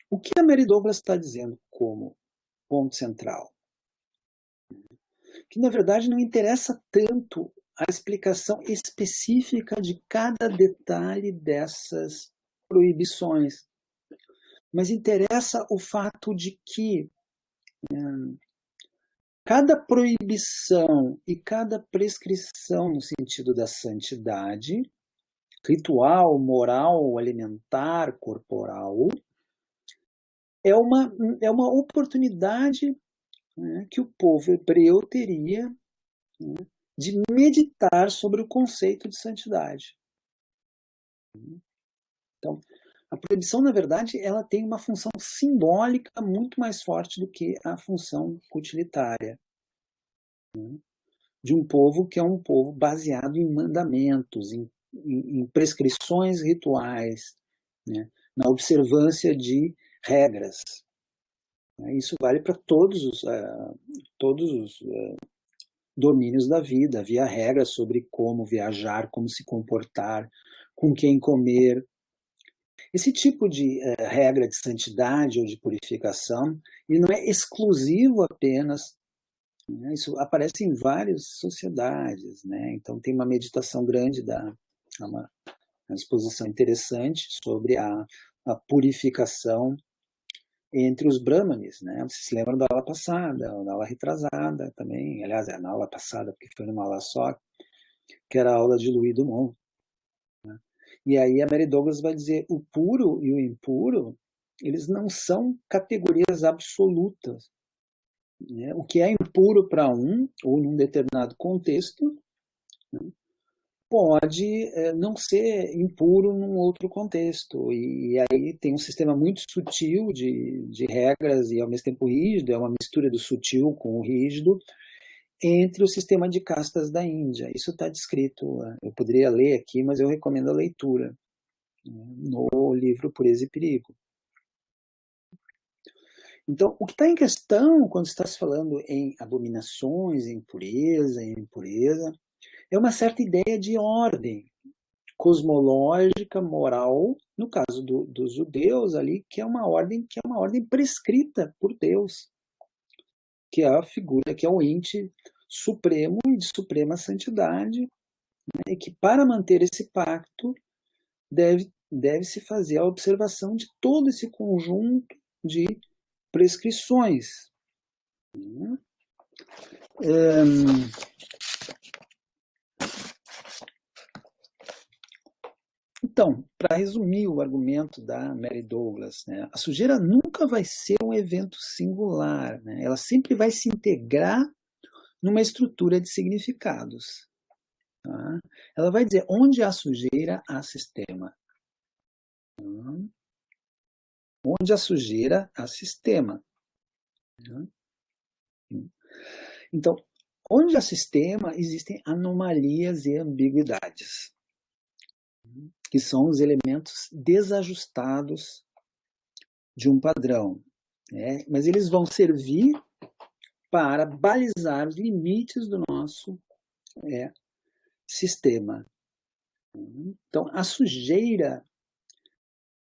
o que a Mary Douglas está dizendo como ponto central? Que, na verdade, não interessa tanto a explicação específica de cada detalhe dessas proibições, mas interessa o fato de que cada proibição e cada prescrição no sentido da santidade, ritual, moral, alimentar, corporal, é uma oportunidade, né, que o povo hebreu teria, né, de meditar sobre o conceito de santidade. Então, a proibição, na verdade, ela tem uma função simbólica muito mais forte do que a função utilitária, né, de um povo que é um povo baseado em mandamentos, em prescrições rituais, né, na observância de regras. Isso vale para todos os domínios da vida. Havia regras sobre como viajar, como se comportar, com quem comer. Esse tipo de regra de santidade ou de purificação, ele não é exclusivo apenas, né? Isso aparece em várias sociedades, né? Então tem uma meditação grande, uma exposição interessante sobre a purificação entre os brahmanes, né? Vocês se lembram da aula passada, da aula retrasada também, aliás, na aula passada, porque foi numa aula só, que era a aula de Louis Dumont. Né? E aí a Mary Douglas vai dizer, o puro e o impuro, eles não são categorias absolutas. Né? O que é impuro para um, ou num determinado contexto, né, pode não ser impuro num outro contexto. E aí tem um sistema muito sutil de regras e ao mesmo tempo rígido, é uma mistura do sutil com o rígido, entre o sistema de castas da Índia. Isso está descrito, eu poderia ler aqui, mas eu recomendo a leitura, né, no livro Pureza e Perigo. Então, o que está em questão quando está se falando em abominações, em pureza, em impureza, é uma certa ideia de ordem cosmológica, moral, no caso dos judeus ali, que é uma ordem prescrita por Deus, que é a figura, que é o ente supremo e de suprema santidade, né, e que para manter esse pacto deve-se fazer a observação de todo esse conjunto de prescrições. Né? Então, para resumir o argumento da Mary Douglas, né, a sujeira nunca vai ser um evento singular, né, ela sempre vai se integrar numa estrutura de significados. Tá? Ela vai dizer, onde há sujeira, há sistema. Tá? Onde há sujeira, há sistema. Tá? Então, onde há sistema, existem anomalias e ambiguidades, que são os elementos desajustados de um padrão. Né? Mas eles vão servir para balizar os limites do nosso sistema. Então, a sujeira,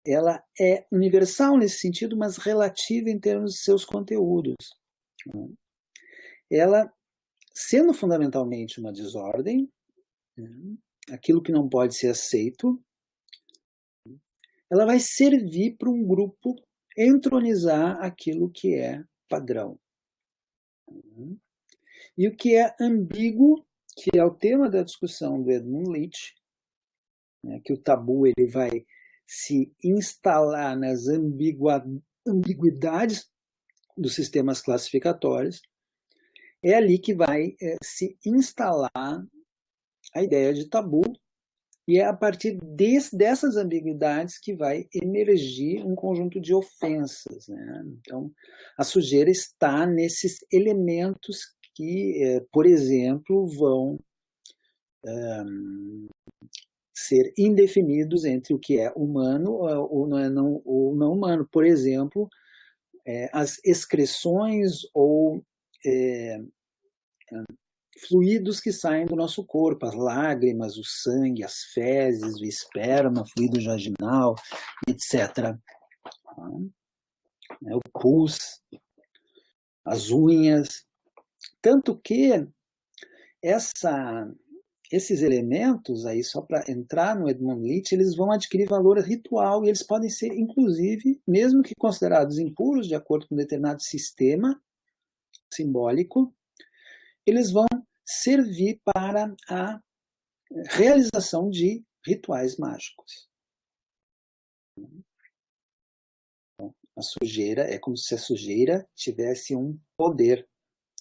ela é universal nesse sentido, mas relativa em termos de seus conteúdos. ela, sendo fundamentalmente uma desordem, aquilo que não pode ser aceito, ela vai servir para um grupo entronizar aquilo que é padrão. E o que é ambíguo, que é o tema da discussão do Edmund Leach, né, que o tabu ele vai se instalar nas ambiguidades dos sistemas classificatórios, é ali que vai se instalar a ideia de tabu, e é a partir dessas ambiguidades que vai emergir um conjunto de ofensas, né? Então, a sujeira está nesses elementos que, por exemplo, vão ser indefinidos entre o que é humano ou não humano. Por exemplo, as excreções ou fluidos que saem do nosso corpo, as lágrimas, o sangue, as fezes, o esperma, fluido vaginal, etc. O pus, as unhas. Tanto que esses elementos, aí só para entrar no Edmund Leach, eles vão adquirir valor ritual e eles podem ser, inclusive, mesmo que considerados impuros de acordo com um determinado sistema simbólico, eles vão servir para a realização de rituais mágicos. Então, a sujeira é como se a sujeira tivesse um poder,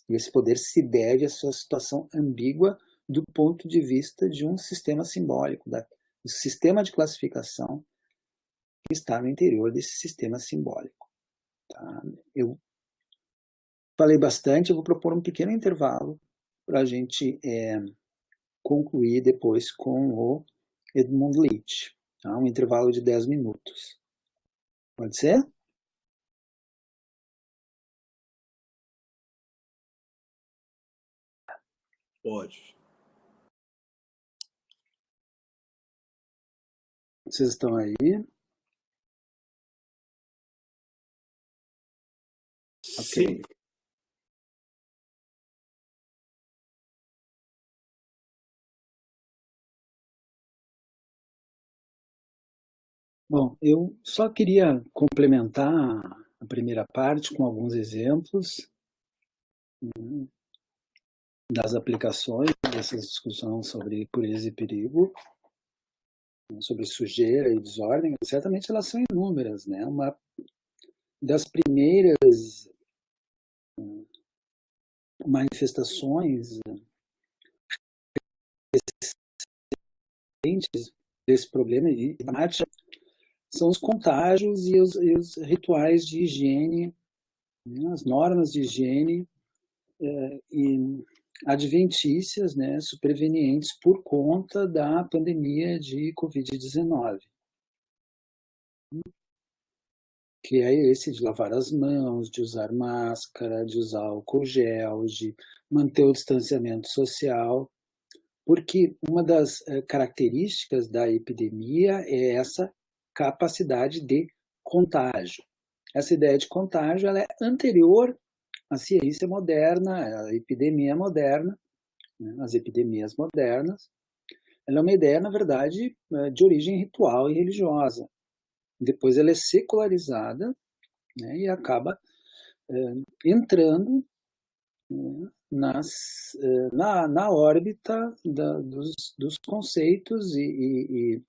e esse poder se deve à sua situação ambígua do ponto de vista de um sistema simbólico, do sistema de classificação que está no interior desse sistema simbólico. Tá? Eu falei bastante, eu vou propor um pequeno intervalo para a gente concluir depois com o Edmund Leach. Tá? Um intervalo de 10 minutos. Pode ser? Pode. Vocês estão aí? Sim. Ok. Bom, eu só queria complementar a primeira parte com alguns exemplos das aplicações dessa discussão sobre pureza e perigo, sobre sujeira e desordem. Certamente elas são inúmeras, né? Uma das primeiras manifestações desse problema e são os contágios e os rituais de higiene, né? As normas de higiene e adventícias, né, supervenientes por conta da pandemia de Covid-19. Que é esse de lavar as mãos, de usar máscara, de usar álcool gel, de manter o distanciamento social, porque uma das características da epidemia é essa capacidade de contágio. Essa ideia de contágio ela é anterior à ciência moderna, à epidemia moderna, né, as epidemias modernas. Ela é uma ideia, na verdade, de origem ritual e religiosa. Depois ela é secularizada, né, e acaba entrando, né, na órbita dos conceitos e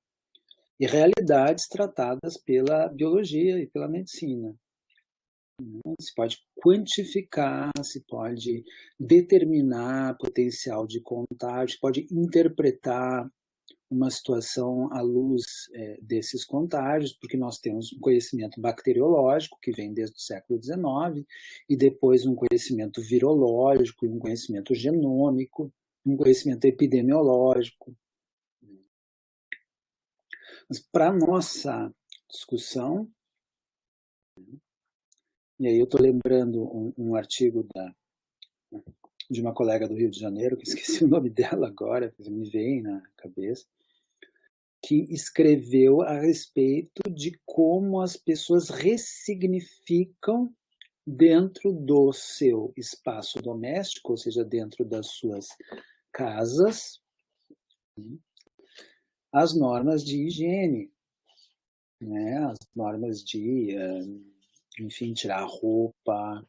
realidades tratadas pela biologia e pela medicina. Se pode quantificar, se pode determinar potencial de contágio, se pode interpretar uma situação à luz desses contágios, porque nós temos um conhecimento bacteriológico, que vem desde o século XIX, e depois um conhecimento virológico, um conhecimento genômico, um conhecimento epidemiológico. Mas para a nossa discussão, e aí eu estou lembrando um artigo de uma colega do Rio de Janeiro, que esqueci o nome dela agora, me vem na cabeça, que escreveu a respeito de como as pessoas ressignificam dentro do seu espaço doméstico, ou seja, dentro das suas casas, as normas de higiene, né? As normas de, enfim, tirar a roupa,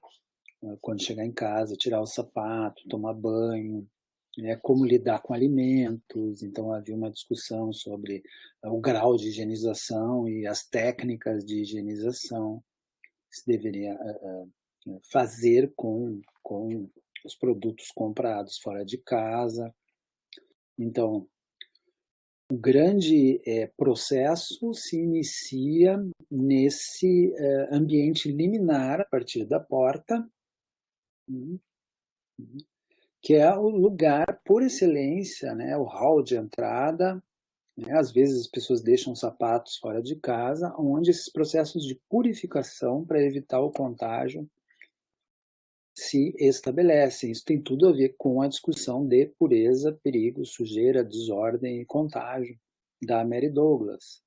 quando chegar em casa, tirar o sapato, tomar banho, como lidar com alimentos. Então havia uma discussão sobre o grau de higienização e as técnicas de higienização que se deveria fazer com os produtos comprados fora de casa. Então, o grande processo se inicia nesse ambiente liminar, a partir da porta, que é o lugar por excelência, né, o hall de entrada. Né, às vezes as pessoas deixam sapatos fora de casa, onde esses processos de purificação para evitar o contágio se estabelecem. Isso tem tudo a ver com a discussão de pureza, perigo, sujeira, desordem e contágio da Mary Douglas.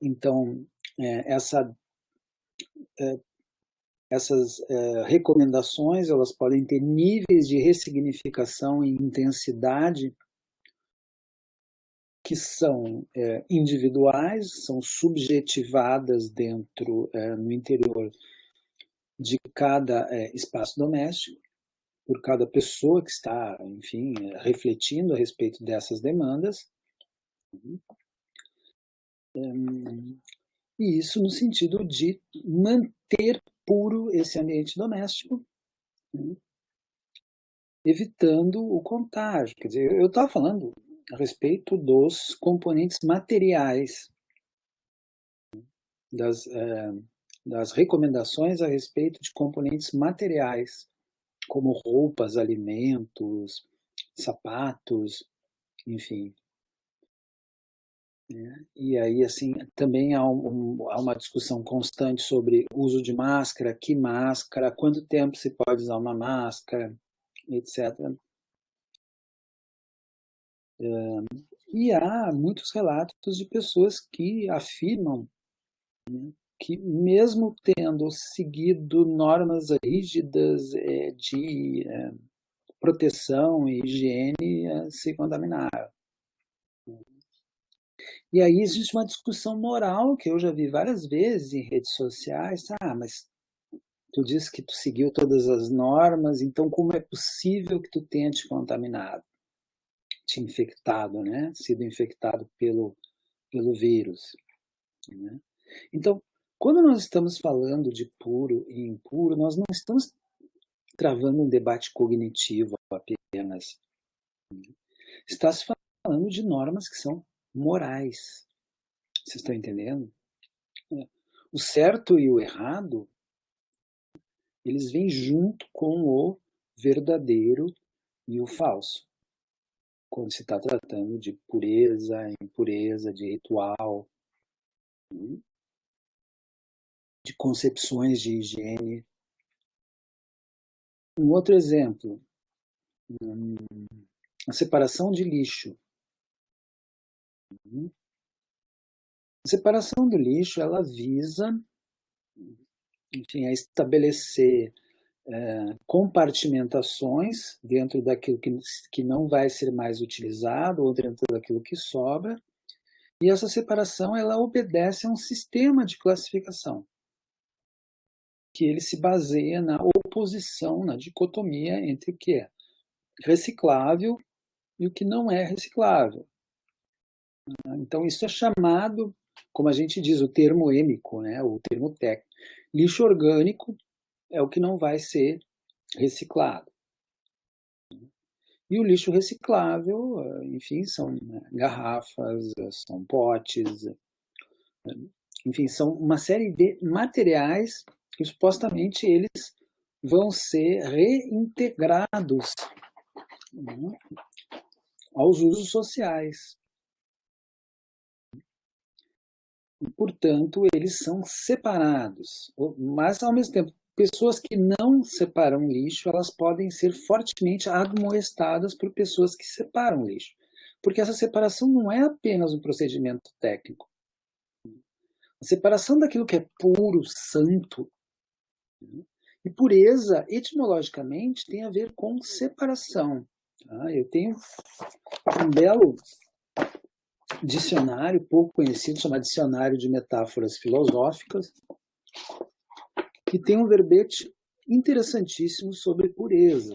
Então, essas recomendações, elas podem ter níveis de ressignificação e intensidade que são individuais, são subjetivadas no interior de cada espaço doméstico, por cada pessoa que está, enfim, refletindo a respeito dessas demandas. E isso no sentido de manter puro esse ambiente doméstico, evitando o contágio. Quer dizer, eu estava falando a respeito dos componentes materiais, das recomendações a respeito de componentes materiais, como roupas, alimentos, sapatos, enfim. E aí, assim, também há uma discussão constante sobre uso de máscara, que máscara, quanto tempo se pode usar uma máscara, etc. E há muitos relatos de pessoas que afirmam, né, que mesmo tendo seguido normas rígidas de proteção e higiene, se contaminaram. E aí existe uma discussão moral que eu já vi várias vezes em redes sociais. Mas tu disse que tu seguiu todas as normas, então como é possível que tu tenha te contaminado, te infectado, né? Sido infectado pelo vírus, né? Então, quando nós estamos falando de puro e impuro, nós não estamos travando um debate cognitivo apenas. Está se falando de normas que são morais. Vocês estão entendendo? O certo e o errado, eles vêm junto com o verdadeiro e o falso. Quando se está tratando de pureza, impureza, de ritual, de concepções de higiene. Um outro exemplo, a separação de lixo. A separação do lixo, ela visa, enfim, a estabelecer compartimentações dentro daquilo que não vai ser mais utilizado ou dentro daquilo que sobra. E essa separação, ela obedece a um sistema de classificação, que ele se baseia na oposição, na dicotomia entre o que é reciclável e o que não é reciclável. Então, isso é chamado, como a gente diz, o termo êmico, né, o termo técnico. Lixo orgânico é o que não vai ser reciclado. E o lixo reciclável, enfim, são garrafas, são potes, enfim, são uma série de materiais que supostamente eles vão ser reintegrados, né, aos usos sociais. E, portanto, eles são separados. Mas, ao mesmo tempo, pessoas que não separam lixo, elas podem ser fortemente admoestadas por pessoas que separam lixo. Porque essa separação não é apenas um procedimento técnico. A separação daquilo que é puro, santo, né? E pureza, etimologicamente, tem a ver com separação. Tá? Eu tenho um belo dicionário, pouco conhecido, chamado Dicionário de Metáforas Filosóficas, que tem um verbete interessantíssimo sobre pureza.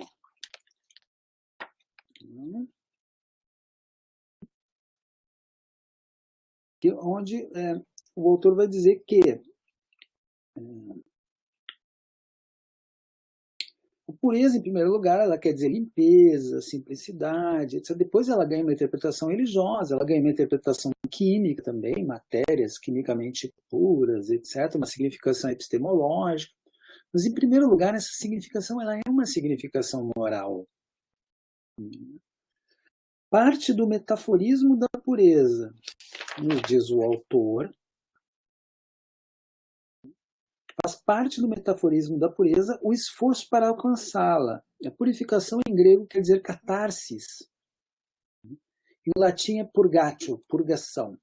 Onde o autor vai dizer que a pureza, em primeiro lugar, ela quer dizer limpeza, simplicidade, etc. Depois ela ganha uma interpretação religiosa, ela ganha uma interpretação química também, matérias quimicamente puras, etc., uma significação epistemológica. Mas, em primeiro lugar, essa significação ela é uma significação moral. Parte do metaforismo da pureza, nos diz o autor, faz parte do metaforismo da pureza o esforço para alcançá-la. A purificação em grego quer dizer catarsis. Em latim é purgatio, purgação,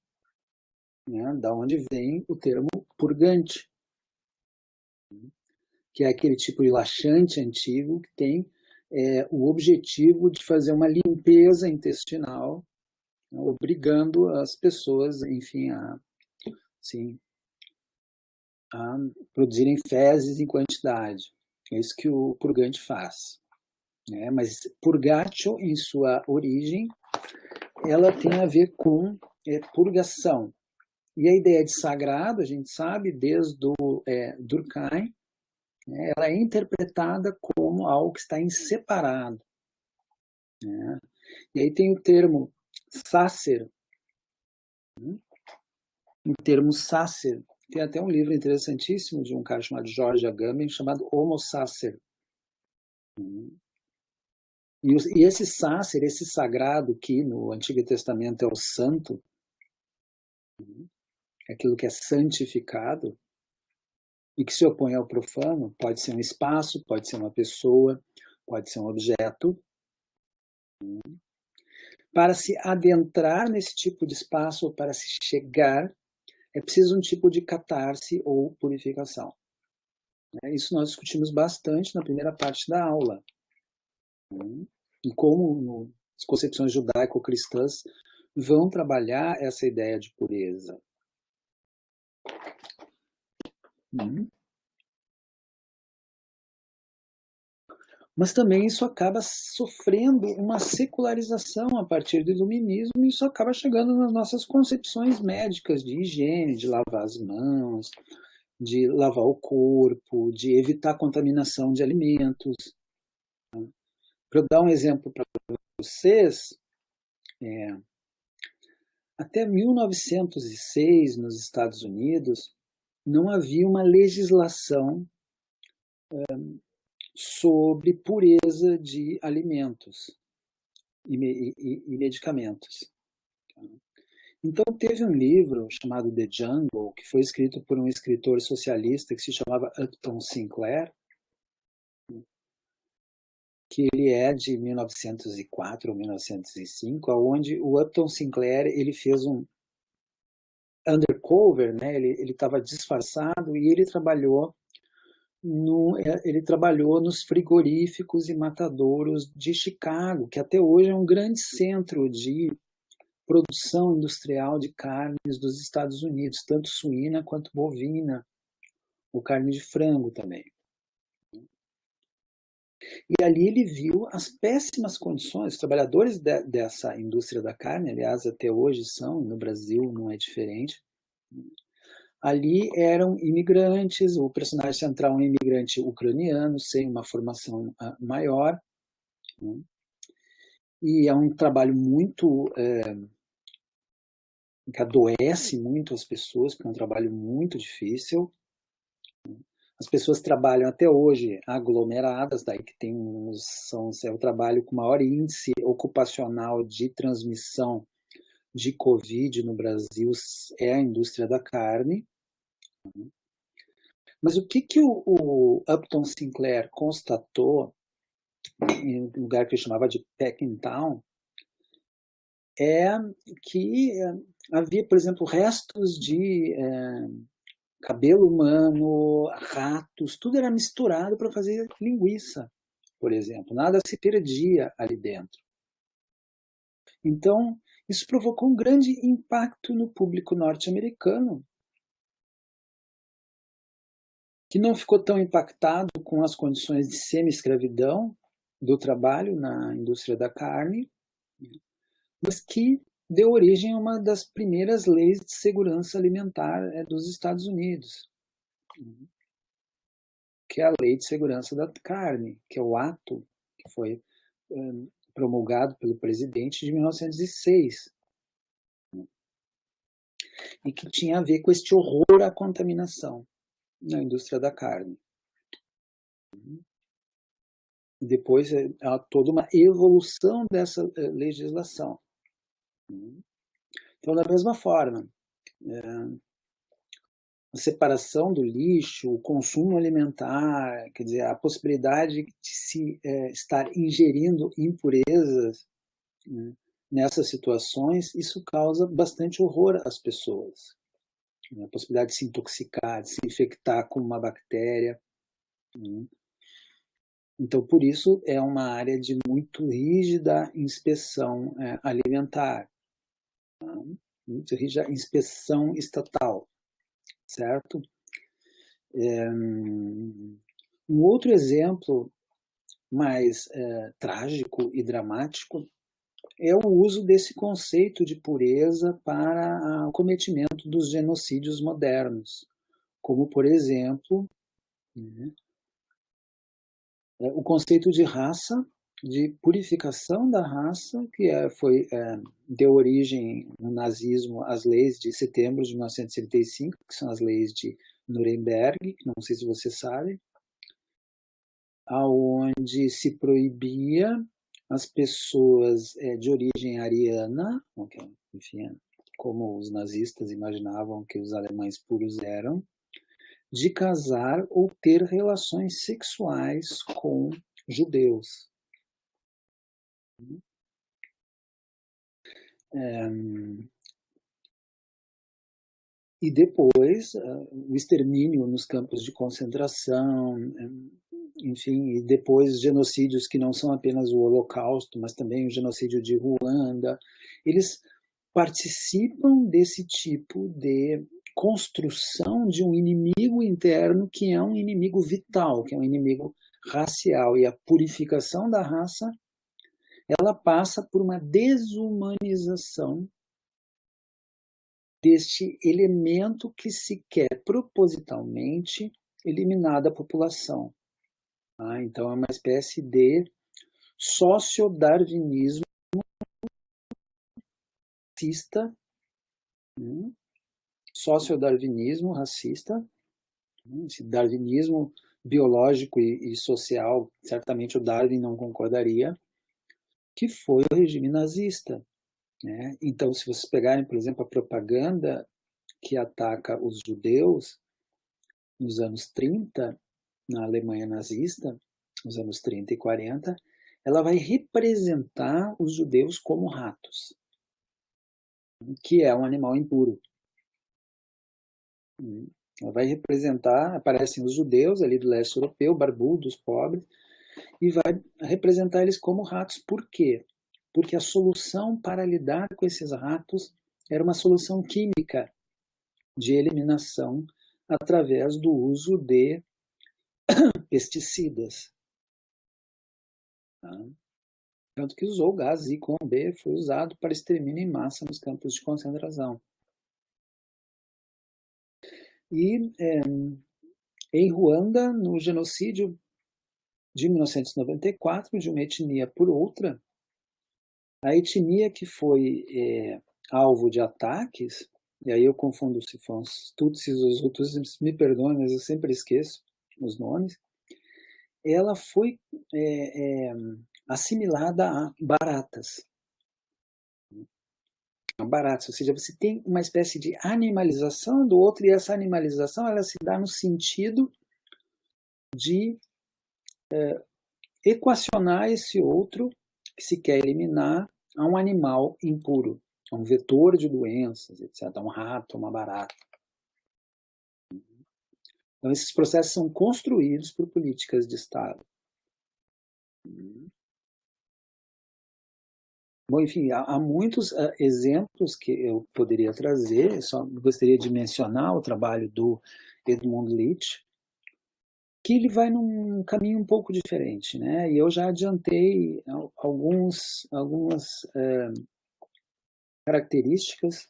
né? Da onde vem o termo purgante, que é aquele tipo de laxante antigo que tem o objetivo de fazer uma limpeza intestinal, né? Obrigando as pessoas, enfim, a produzirem fezes em quantidade. É isso que o purgante faz. Né? Mas purgatio, em sua origem, ela tem a ver com purgação. E a ideia de sagrado, a gente sabe, desde o Durkheim, né, ela é interpretada como algo que está em separado. Né? E aí tem o termo sacer. O termo sacer tem até um livro interessantíssimo de um cara chamado George Agamben, chamado Homo Sacer. E esse sacer, esse sagrado que no Antigo Testamento é o santo, aquilo que é santificado, e que se opõe ao profano, pode ser um espaço, pode ser uma pessoa, pode ser um objeto. Para se adentrar nesse tipo de espaço, ou para se chegar, é preciso um tipo de catarse ou purificação. Isso nós discutimos bastante na primeira parte da aula. E como as concepções judaico-cristãs vão trabalhar essa ideia de pureza. Mas também isso acaba sofrendo uma secularização a partir do iluminismo, e isso acaba chegando nas nossas concepções médicas de higiene, de lavar as mãos, de lavar o corpo, de evitar contaminação de alimentos. Para eu dar um exemplo para vocês, até 1906, nos Estados Unidos, não havia uma legislação sobre pureza de alimentos e medicamentos. Então teve um livro chamado The Jungle, que foi escrito por um escritor socialista que se chamava Upton Sinclair, que ele é de 1904 ou 1905, onde o Upton Sinclair ele fez um undercover, né? Ele estava disfarçado e ele trabalhou nos frigoríficos e matadouros de Chicago, que até hoje é um grande centro de produção industrial de carnes dos Estados Unidos, tanto suína quanto bovina, ou carne de frango também. E ali ele viu as péssimas condições, os trabalhadores dessa indústria da carne, aliás, até hoje são, no Brasil não é diferente, ali eram imigrantes, o personagem central é um imigrante ucraniano, sem uma formação maior, né? E é um trabalho muito que adoece muito as pessoas, porque é um trabalho muito difícil. As pessoas trabalham até hoje aglomeradas, daí que tem é o trabalho com maior índice ocupacional de transmissão de Covid no Brasil, é a indústria da carne. Mas o que o Upton Sinclair constatou em um lugar que ele chamava de Peckintown é que havia, por exemplo, restos de cabelo humano, ratos, tudo era misturado para fazer linguiça, por exemplo. Nada se perdia ali dentro. Então, isso provocou um grande impacto no público norte-americano, que não ficou tão impactado com as condições de semi-escravidão do trabalho na indústria da carne, mas que deu origem a uma das primeiras leis de segurança alimentar dos Estados Unidos, que é a Lei de Segurança da Carne, que é o ato que foi promulgado pelo presidente de 1906, e que tinha a ver com este horror à contaminação na indústria da carne. Depois há toda uma evolução dessa legislação. Então, da mesma forma, a separação do lixo, o consumo alimentar, quer dizer, a possibilidade de se estar ingerindo impurezas, né, nessas situações, isso causa bastante horror às pessoas. A possibilidade de se intoxicar, de se infectar com uma bactéria. Né. Então, por isso, é uma área de muito rígida inspeção alimentar, tá? Muito rígida inspeção estatal, certo? Um outro exemplo mais trágico e dramático é o uso desse conceito de pureza para o cometimento dos genocídios modernos, como, por exemplo, né, o conceito de raça, de purificação da raça, que deu origem no nazismo às leis de setembro de 1935, que são as leis de Nuremberg, que não sei se você sabe, aonde se proibia as pessoas de origem ariana, enfim, como os nazistas imaginavam que os alemães puros eram, de casar ou ter relações sexuais com judeus. E depois o extermínio nos campos de concentração, enfim, e depois genocídios que não são apenas o Holocausto, mas também o genocídio de Ruanda. Eles participam desse tipo de construção de um inimigo interno que é um inimigo vital, que é um inimigo racial. E a purificação da raça, ela passa por uma desumanização deste elemento que se quer propositalmente eliminar da população. Então é uma espécie de sociodarwinismo racista, sociodarwinismo racista, esse darwinismo biológico e social, certamente o Darwin não concordaria, que foi o regime nazista. Né? Então, se vocês pegarem, por exemplo, a propaganda que ataca os judeus nos anos 30, na Alemanha nazista, nos anos 30 e 40, ela vai representar os judeus como ratos, que é um animal impuro. Ela vai representar, aparecem os judeus ali do leste europeu, barbudos, pobres, e vai representar eles como ratos. Por quê? Porque a solução para lidar com esses ratos era uma solução química de eliminação através do uso de pesticidas. Tá? Tanto que usou o gás Zyklon B, foi usado para extermínio em massa nos campos de concentração. E em Ruanda, no genocídio de 1994, de uma etnia por outra, a etnia que foi alvo de ataques, e aí eu confundo se foram os Tutsis ou os Hutus, me perdoem, mas eu sempre esqueço os nomes, ela foi assimilada a baratas. Baratas, ou seja, você tem uma espécie de animalização do outro, e essa animalização ela se dá no sentido de equacionar esse outro que se quer eliminar a um animal impuro, a um vetor de doenças, etc., a um rato, uma barata. Então, esses processos são construídos por políticas de Estado. Bom, enfim, há muitos exemplos que eu poderia trazer, só gostaria de mencionar o trabalho do Edmund Leach, que ele vai num caminho um pouco diferente, né? E eu já adiantei algumas características,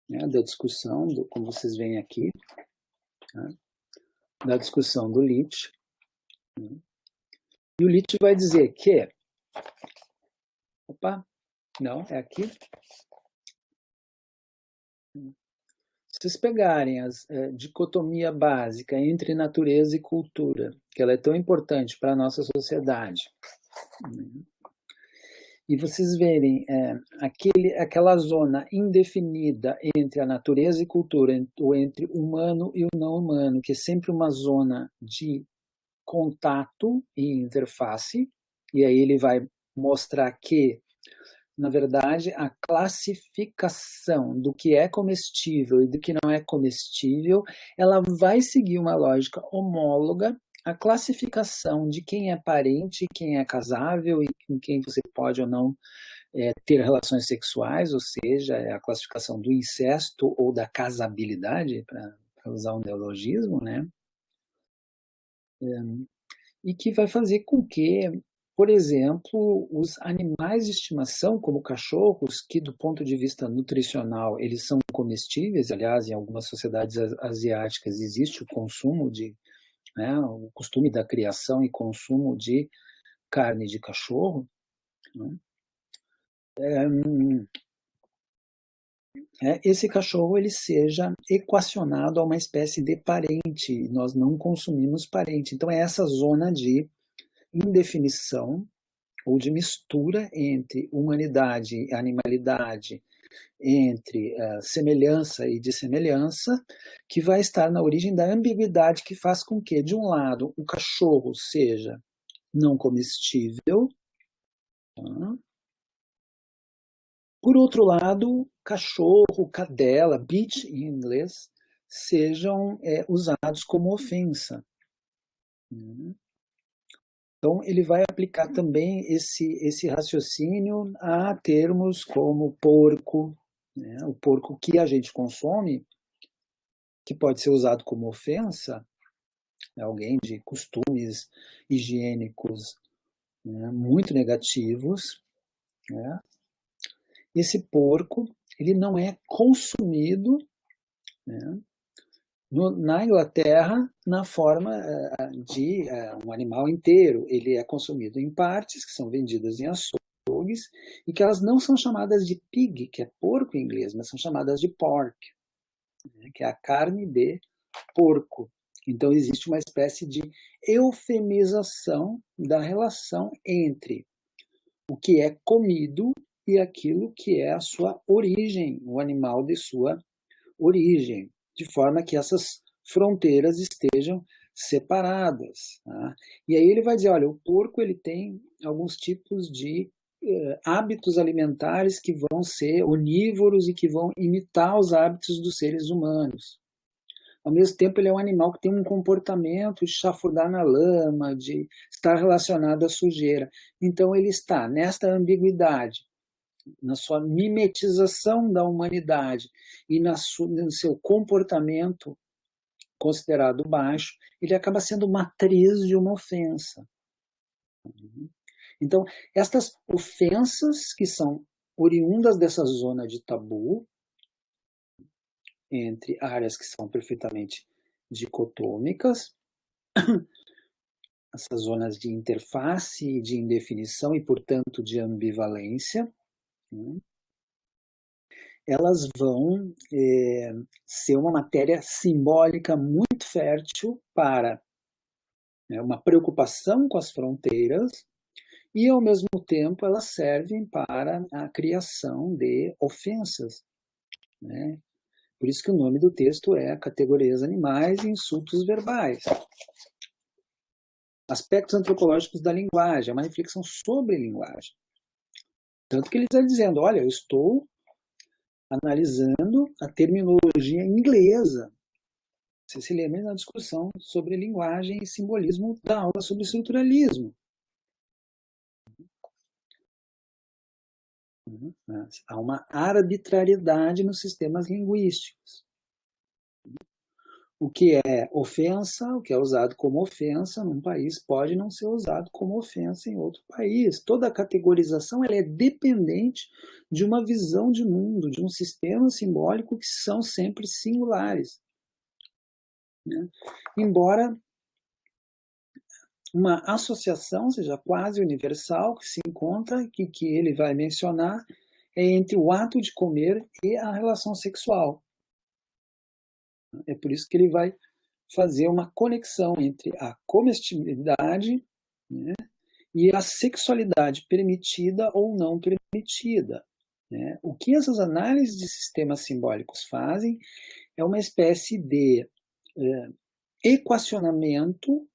né, da discussão, como vocês veem aqui, né, da discussão do Leach. Né? E o Leach vai dizer que... Opa, não, é aqui. Se vocês pegarem a dicotomia básica entre natureza e cultura, que ela é tão importante para a nossa sociedade, e vocês verem aquela zona indefinida entre a natureza e cultura, ou entre o humano e o não humano, que é sempre uma zona de contato e interface, e aí ele vai mostrar que, na verdade, a classificação do que é comestível e do que não é comestível, ela vai seguir uma lógica homóloga à classificação de quem é parente, quem é casável e com quem você pode ou não ter relações sexuais, ou seja, é a classificação do incesto ou da casabilidade, para usar um neologismo, né? E que vai fazer com que, por exemplo, os animais de estimação, como cachorros, que do ponto de vista nutricional eles são comestíveis, aliás, em algumas sociedades asiáticas existe o consumo de, né, o costume da criação e consumo de carne de cachorro, né? Esse cachorro ele seja equacionado a uma espécie de parente, nós não consumimos parente. Então é essa zona de indefinição ou de mistura entre humanidade e animalidade, entre semelhança e dissemelhança, que vai estar na origem da ambiguidade que faz com que, de um lado, o cachorro seja não comestível, tá? Por outro lado, cachorro, cadela, bitch em inglês, sejam usados como ofensa. Então, ele vai aplicar também esse raciocínio a termos como porco, né? O porco que a gente consome, que pode ser usado como ofensa, alguém de costumes higiênicos, né, muito negativos, né? Esse porco, ele não é consumido, né, na Inglaterra na forma de um animal inteiro. Ele é consumido em partes, que são vendidas em açougues, e que elas não são chamadas de pig, que é porco em inglês, mas são chamadas de pork, né, que é a carne de porco. Então existe uma espécie de eufemização da relação entre o que é comido e aquilo que é a sua origem, o animal de sua origem, de forma que essas fronteiras estejam separadas. Tá? E aí ele vai dizer, olha, o porco ele tem alguns tipos de hábitos alimentares que vão ser onívoros e que vão imitar os hábitos dos seres humanos. Ao mesmo tempo, ele é um animal que tem um comportamento de chafurdar na lama, de estar relacionado à sujeira. Então, ele está nesta ambiguidade, na sua mimetização da humanidade e no seu comportamento considerado baixo, ele acaba sendo matriz de uma ofensa. Então, estas ofensas que são oriundas dessa zona de tabu, entre áreas que são perfeitamente dicotômicas, essas zonas de interface, de indefinição e, portanto, de ambivalência, né, elas vão ser uma matéria simbólica muito fértil para uma preocupação com as fronteiras e, ao mesmo tempo, elas servem para a criação de ofensas, né? Por isso que o nome do texto é Categorias Animais e Insultos Verbais. Aspectos antropológicos da linguagem, é uma reflexão sobre linguagem. Tanto que ele está dizendo, olha, eu estou analisando a terminologia inglesa. Você se lembra da discussão sobre linguagem e simbolismo da aula sobre estruturalismo. Há uma arbitrariedade nos sistemas linguísticos. O que é ofensa, o que é usado como ofensa num país, pode não ser usado como ofensa em outro país. Toda a categorização ela é dependente de uma visão de mundo, de um sistema simbólico que são sempre singulares. Né? Embora uma associação seja quase universal, que se encontra, que ele vai mencionar, é entre o ato de comer e a relação sexual. É por isso que ele vai fazer uma conexão entre a comestibilidade, né, e a sexualidade permitida ou não permitida. Né? O que essas análises de sistemas simbólicos fazem é uma espécie de equacionamento,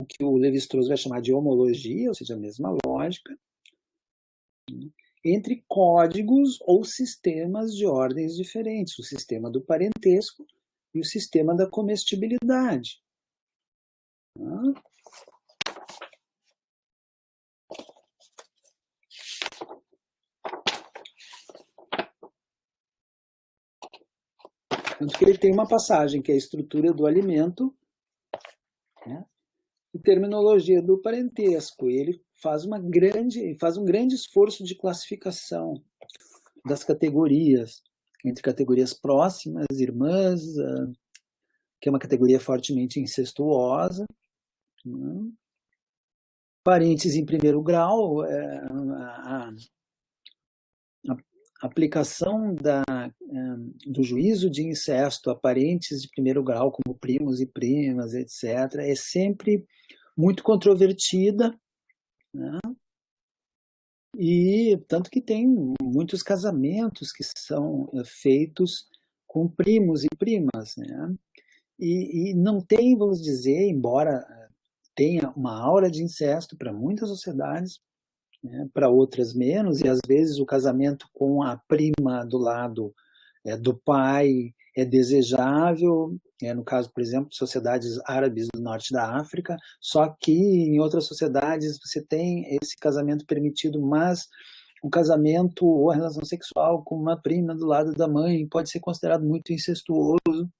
o que o Lévi-Strauss vai chamar de homologia, ou seja, a mesma lógica, entre códigos ou sistemas de ordens diferentes, o sistema do parentesco e o sistema da comestibilidade. Tanto que ele tem uma passagem que é a estrutura do alimento, né, e terminologia do parentesco. E ele faz um grande esforço de classificação das categorias, entre categorias próximas, irmãs, que é uma categoria fortemente incestuosa, né, parentes em primeiro grau, a aplicação do juízo de incesto a parentes de primeiro grau, como primos e primas, etc., é sempre muito controvertida, né? E tanto que tem muitos casamentos que são feitos com primos e primas, né? E não tem, vamos dizer, embora tenha uma aura de incesto para muitas sociedades, né, para outras menos, e às vezes o casamento com a prima do lado do pai é desejável, no caso, por exemplo, de sociedades árabes do norte da África, só que em outras sociedades você tem esse casamento permitido, mas o casamento ou a relação sexual com uma prima do lado da mãe pode ser considerado muito incestuoso.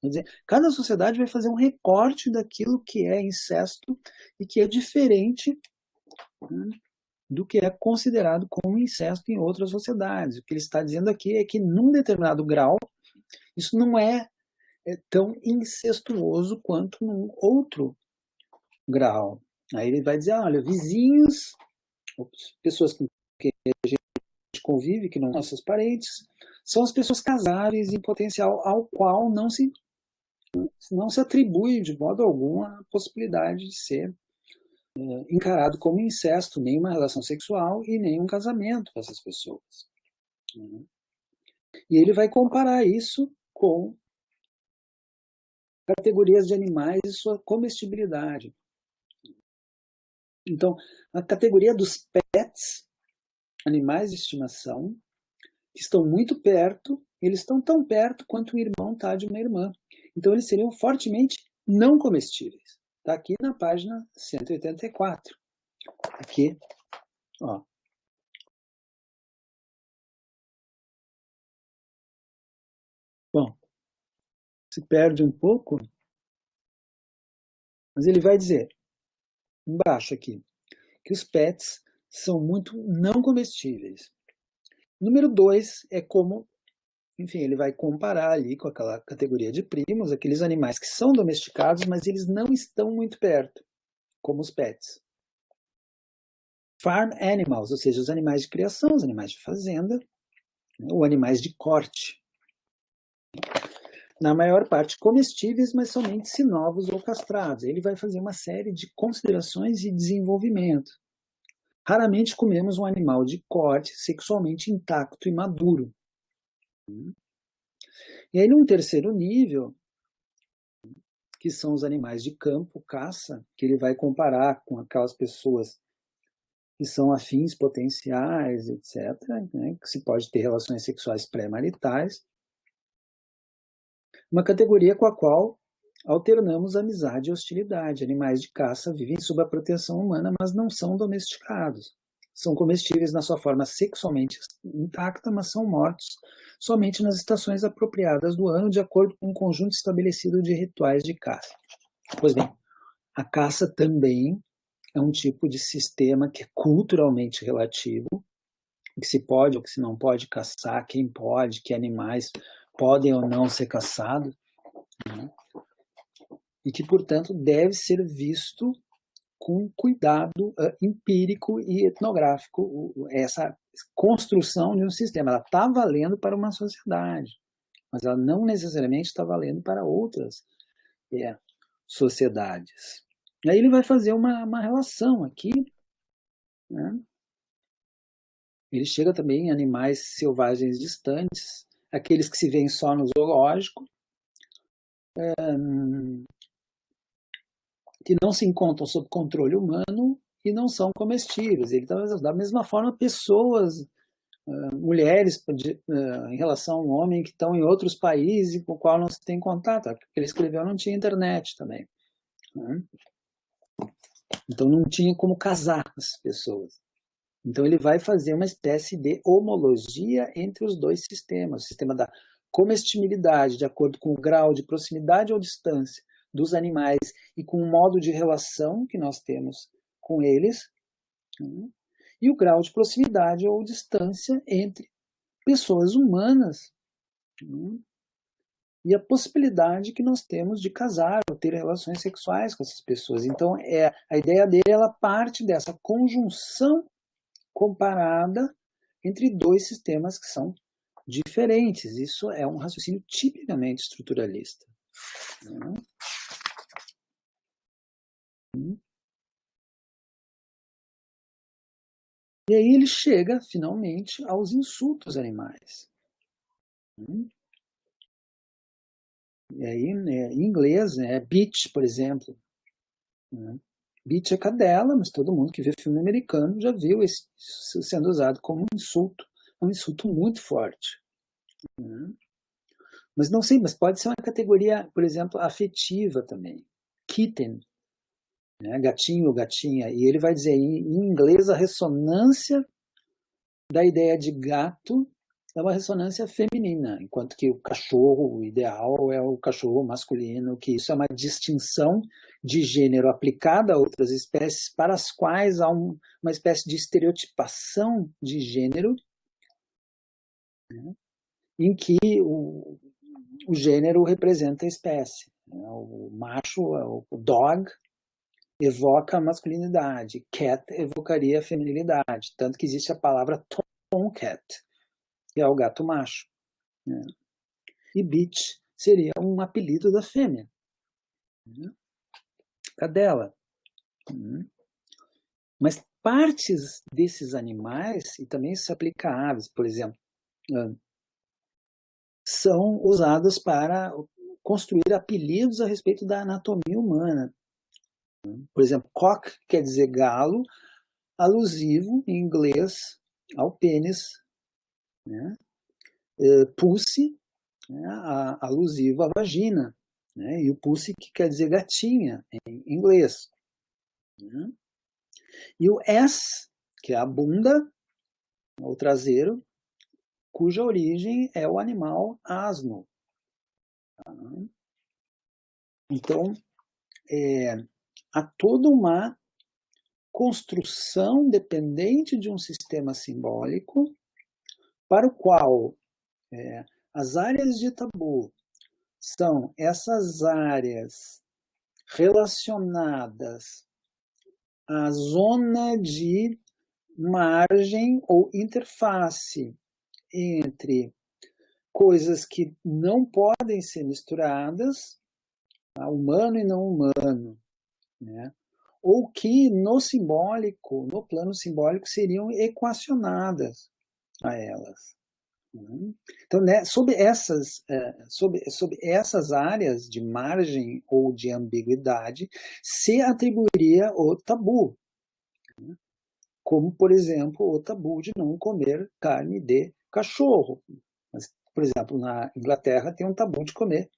Quer dizer, cada sociedade vai fazer um recorte daquilo que é incesto e que é diferente, né, do que é considerado como incesto em outras sociedades. O que ele está dizendo aqui é que, num determinado grau, isso não é tão incestuoso quanto num outro grau. Aí ele vai dizer, olha, vizinhos, pessoas com quem a gente convive, que não são nossos parentes, são as pessoas casáveis em potencial ao qual não se atribui de modo algum a possibilidade de ser encarado como incesto, nem uma relação sexual e nem um casamento com essas pessoas. E ele vai comparar isso com categorias de animais e sua comestibilidade. Então, a categoria dos pets, animais de estimação, que estão muito perto, eles estão tão perto quanto um irmão está de uma irmã. Então, eles seriam fortemente não comestíveis. Está aqui na página 184. Aqui, ó. Bom, se perde um pouco, mas ele vai dizer, embaixo aqui, que os pets são muito não comestíveis. Número 2 é como, enfim, ele vai comparar ali com aquela categoria de primos, aqueles animais que são domesticados, mas eles não estão muito perto, como os pets. Farm animals, ou seja, os animais de criação, os animais de fazenda, ou animais de corte. Na maior parte comestíveis, mas somente se novos ou castrados. Ele vai fazer uma série de considerações e desenvolvimento. Raramente comemos um animal de corte sexualmente intacto e maduro. E aí, num terceiro nível, que são os animais de campo, caça, que ele vai comparar com aquelas pessoas que são afins potenciais, etc., né, que se pode ter relações sexuais pré-maritais. Uma categoria com a qual alternamos amizade e hostilidade. Animais de caça vivem sob a proteção humana, mas não são domesticados. São comestíveis na sua forma sexualmente intacta, mas são mortos somente nas estações apropriadas do ano, de acordo com um conjunto estabelecido de rituais de caça. Pois bem, a caça também é um tipo de sistema que é culturalmente relativo, o que se pode ou que se não pode caçar, quem pode, que animais podem ou não ser caçados, né? E que, portanto, deve ser visto com cuidado empírico e etnográfico. Essa construção de um sistema, ela está valendo para uma sociedade, mas ela não necessariamente está valendo para outras sociedades. Aí ele vai fazer uma relação aqui, né? Ele chega também em animais selvagens distantes, aqueles que se veem só no zoológico, que não se encontram sob controle humano e não são comestíveis. Ele está da mesma forma pessoas, mulheres, em relação a um homem que estão em outros países com o qual não se tem contato. Porque ele escreveu não tinha internet também, né? Então não tinha como casar com essas pessoas. Então ele vai fazer uma espécie de homologia entre os dois sistemas, o sistema da comestibilidade, de acordo com o grau de proximidade ou distância dos animais e com o modo de relação que nós temos com eles, né? E o grau de proximidade ou distância entre pessoas humanas, né? E a possibilidade que nós temos de casar ou ter relações sexuais com essas pessoas. Então, a ideia dele, ela parte dessa conjunção comparada entre dois sistemas que são diferentes. Isso é um raciocínio tipicamente estruturalista. E aí ele chega, finalmente, aos insultos animais. E aí, né, em inglês, né, bitch, por exemplo. Bitch é cadela, mas todo mundo que vê filme americano já viu isso sendo usado como um insulto. É um insulto muito forte. Mas não sei, mas pode ser uma categoria, por exemplo, afetiva também. Kitten, né, gatinho ou gatinha. E ele vai dizer em inglês a ressonância da ideia de gato é uma ressonância feminina, enquanto que o cachorro, o ideal é o cachorro masculino, que isso é uma distinção de gênero aplicada a outras espécies para as quais há uma espécie de estereotipação de gênero, né, em que o gênero representa a espécie. O macho, o dog, evoca a masculinidade, cat evocaria a feminilidade, tanto que existe a palavra tomcat, que é o gato macho, né? E bitch seria um apelido da fêmea, né? Cadela. Mas partes desses animais, e também se aplica a aves, por exemplo, são usadas para construir apelidos a respeito da anatomia humana. Por exemplo, cock quer dizer galo, alusivo em inglês ao pênis, né? Pussy, né, alusivo à vagina, né? E o pussy que quer dizer gatinha em inglês, né? E o ass, que é a bunda, o traseiro, cuja origem é o animal asno. Então, há toda uma construção dependente de um sistema simbólico para o qual as áreas de tabu são essas áreas relacionadas à zona de margem ou interface entre coisas que não podem ser misturadas, tá? Humano e não humano, né? Ou que no simbólico, no plano simbólico, seriam equacionadas a elas. Então, né, sobre essas áreas de margem ou de ambiguidade, se atribuiria o tabu, né? Como, por exemplo, o tabu de não comer carne de cachorro. Mas, por exemplo, na Inglaterra tem um tabu de comer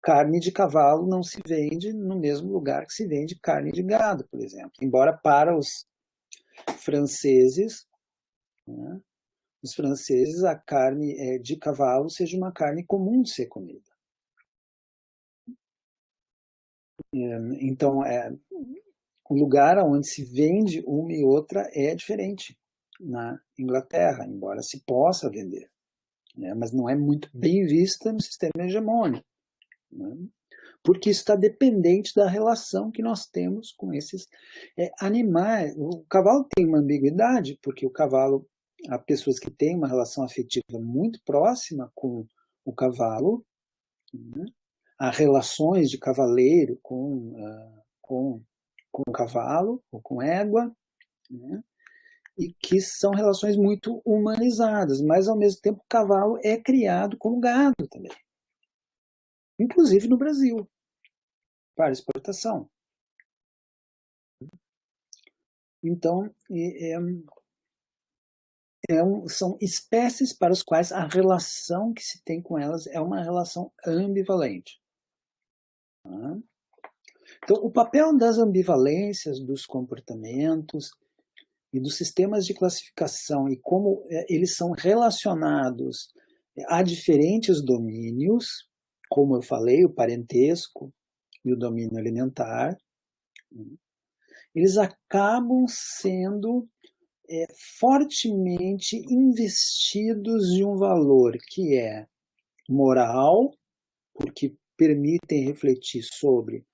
carne de cavalo não se vende no mesmo lugar que se vende carne de gado, por exemplo. Embora para os franceses, né, a carne de cavalo seja uma carne comum de ser comida. Então, o lugar onde se vende uma e outra é diferente na Inglaterra, embora se possa vender, né, mas não é muito bem vista no sistema hegemônico, né, porque isso está dependente da relação que nós temos com esses animais. O cavalo tem uma ambiguidade, porque o cavalo, há pessoas que têm uma relação afetiva muito próxima com o cavalo, né, há relações de cavaleiro com o cavalo ou com égua, né, e que são relações muito humanizadas, mas ao mesmo tempo o cavalo é criado como gado também, inclusive no Brasil, para exportação. Então, são espécies para as quais a relação que se tem com elas é uma relação ambivalente. Tá? Então, o papel das ambivalências dos comportamentos e dos sistemas de classificação e como eles são relacionados a diferentes domínios, como eu falei, o parentesco e o domínio alimentar, eles acabam sendo fortemente investidos de um valor que é moral, porque permitem refletir sobre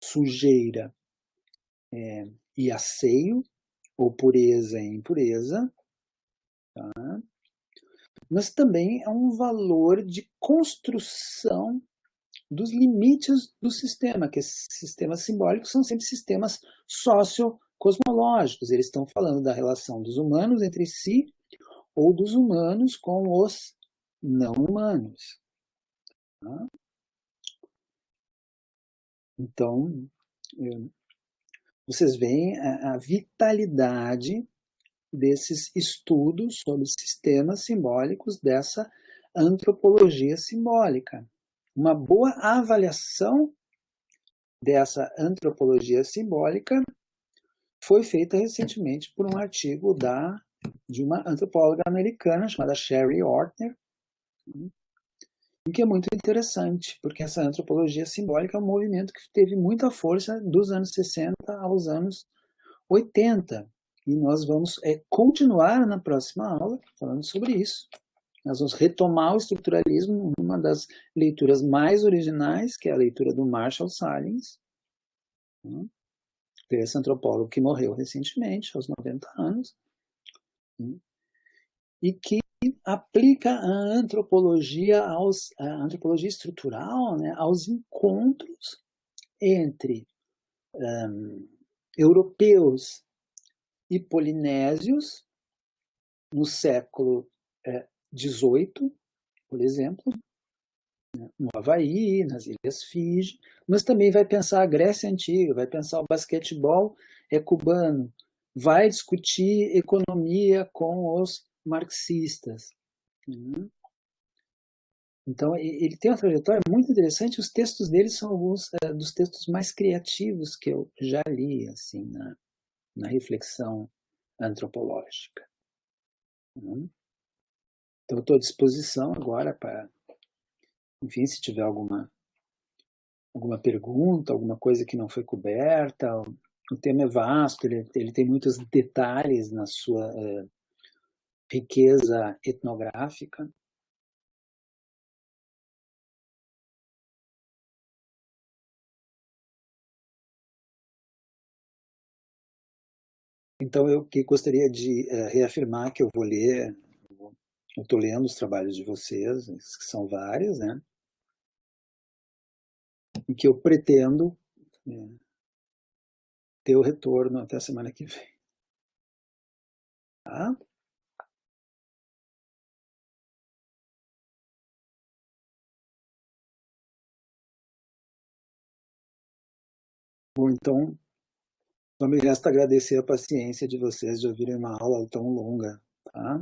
sujeira e asseio, ou pureza e impureza, tá? Mas também é um valor de construção dos limites do sistema, que esses sistemas simbólicos são sempre sistemas sociocosmológicos. Eles estão falando da relação dos humanos entre si ou dos humanos com os não humanos. Tá? Então, vocês veem a vitalidade desses estudos sobre sistemas simbólicos dessa antropologia simbólica. Uma boa avaliação dessa antropologia simbólica foi feita recentemente por um artigo de uma antropóloga americana chamada Sherry Ortner, o que é muito interessante, porque essa antropologia simbólica é um movimento que teve muita força dos anos 60 aos anos 80. E nós vamos continuar na próxima aula falando sobre isso. Nós vamos retomar o estruturalismo numa das leituras mais originais, que é a leitura do Marshall Sahlins, esse antropólogo que morreu recentemente, aos 90 anos, e que aplica a antropologia estrutural, né, aos encontros entre europeus e polinésios no século XVIII, por exemplo, no Havaí, nas Ilhas Fiji, mas também vai pensar a Grécia Antiga, vai pensar o basquetebol cubano, vai discutir economia com os marxistas. Então, ele tem uma trajetória muito interessante. Os textos dele são alguns dos textos mais criativos que eu já li assim, na reflexão antropológica. Então, eu estou à disposição agora para, enfim, se tiver alguma pergunta, alguma coisa que não foi coberta. O tema é vasto, ele tem muitos detalhes na sua riqueza etnográfica. Então, eu gostaria de reafirmar que eu vou ler, eu estou lendo os trabalhos de vocês, que são vários, né? E que eu pretendo ter o retorno até a semana que vem. Tá? Bom, então, só me resta agradecer a paciência de vocês de ouvirem uma aula tão longa. Tá?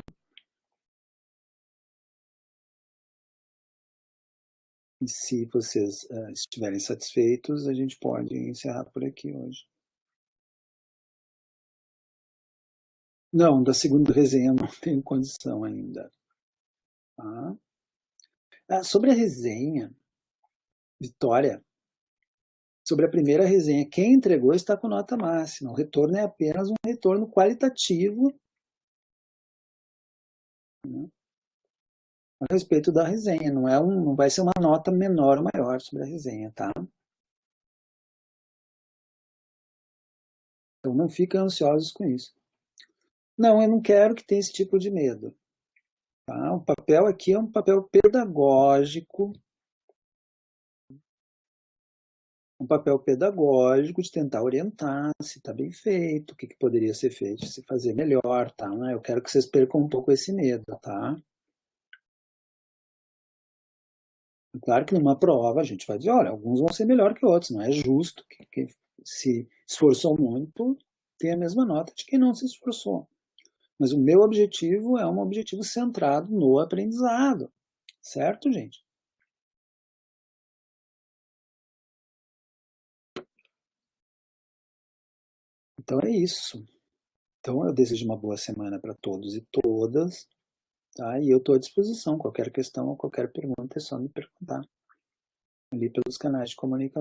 E se vocês estiverem satisfeitos, a gente pode encerrar por aqui hoje. Não, da segunda resenha não tenho condição ainda. Tá? Sobre a resenha, Vitória, sobre a primeira resenha, quem entregou está com nota máxima. O retorno é apenas um retorno qualitativo, né, a respeito da resenha. Não vai ser uma nota menor ou maior sobre a resenha, tá? Então não fiquem ansiosos com isso. Não, eu não quero que tenha esse tipo de medo. Tá? O papel aqui é um papel pedagógico, de tentar orientar se está bem feito, o que poderia ser feito, se fazer melhor, tá? Eu quero que vocês percam um pouco esse medo, tá? Claro que numa prova a gente vai dizer, olha, alguns vão ser melhor que outros, não é justo que quem se esforçou muito tenha a mesma nota de quem não se esforçou. Mas o meu objetivo é um objetivo centrado no aprendizado, certo, gente? Então é isso. Então eu desejo uma boa semana para todos e todas, tá? E eu estou à disposição. Qualquer questão ou qualquer pergunta é só me perguntar ali pelos canais de comunicação.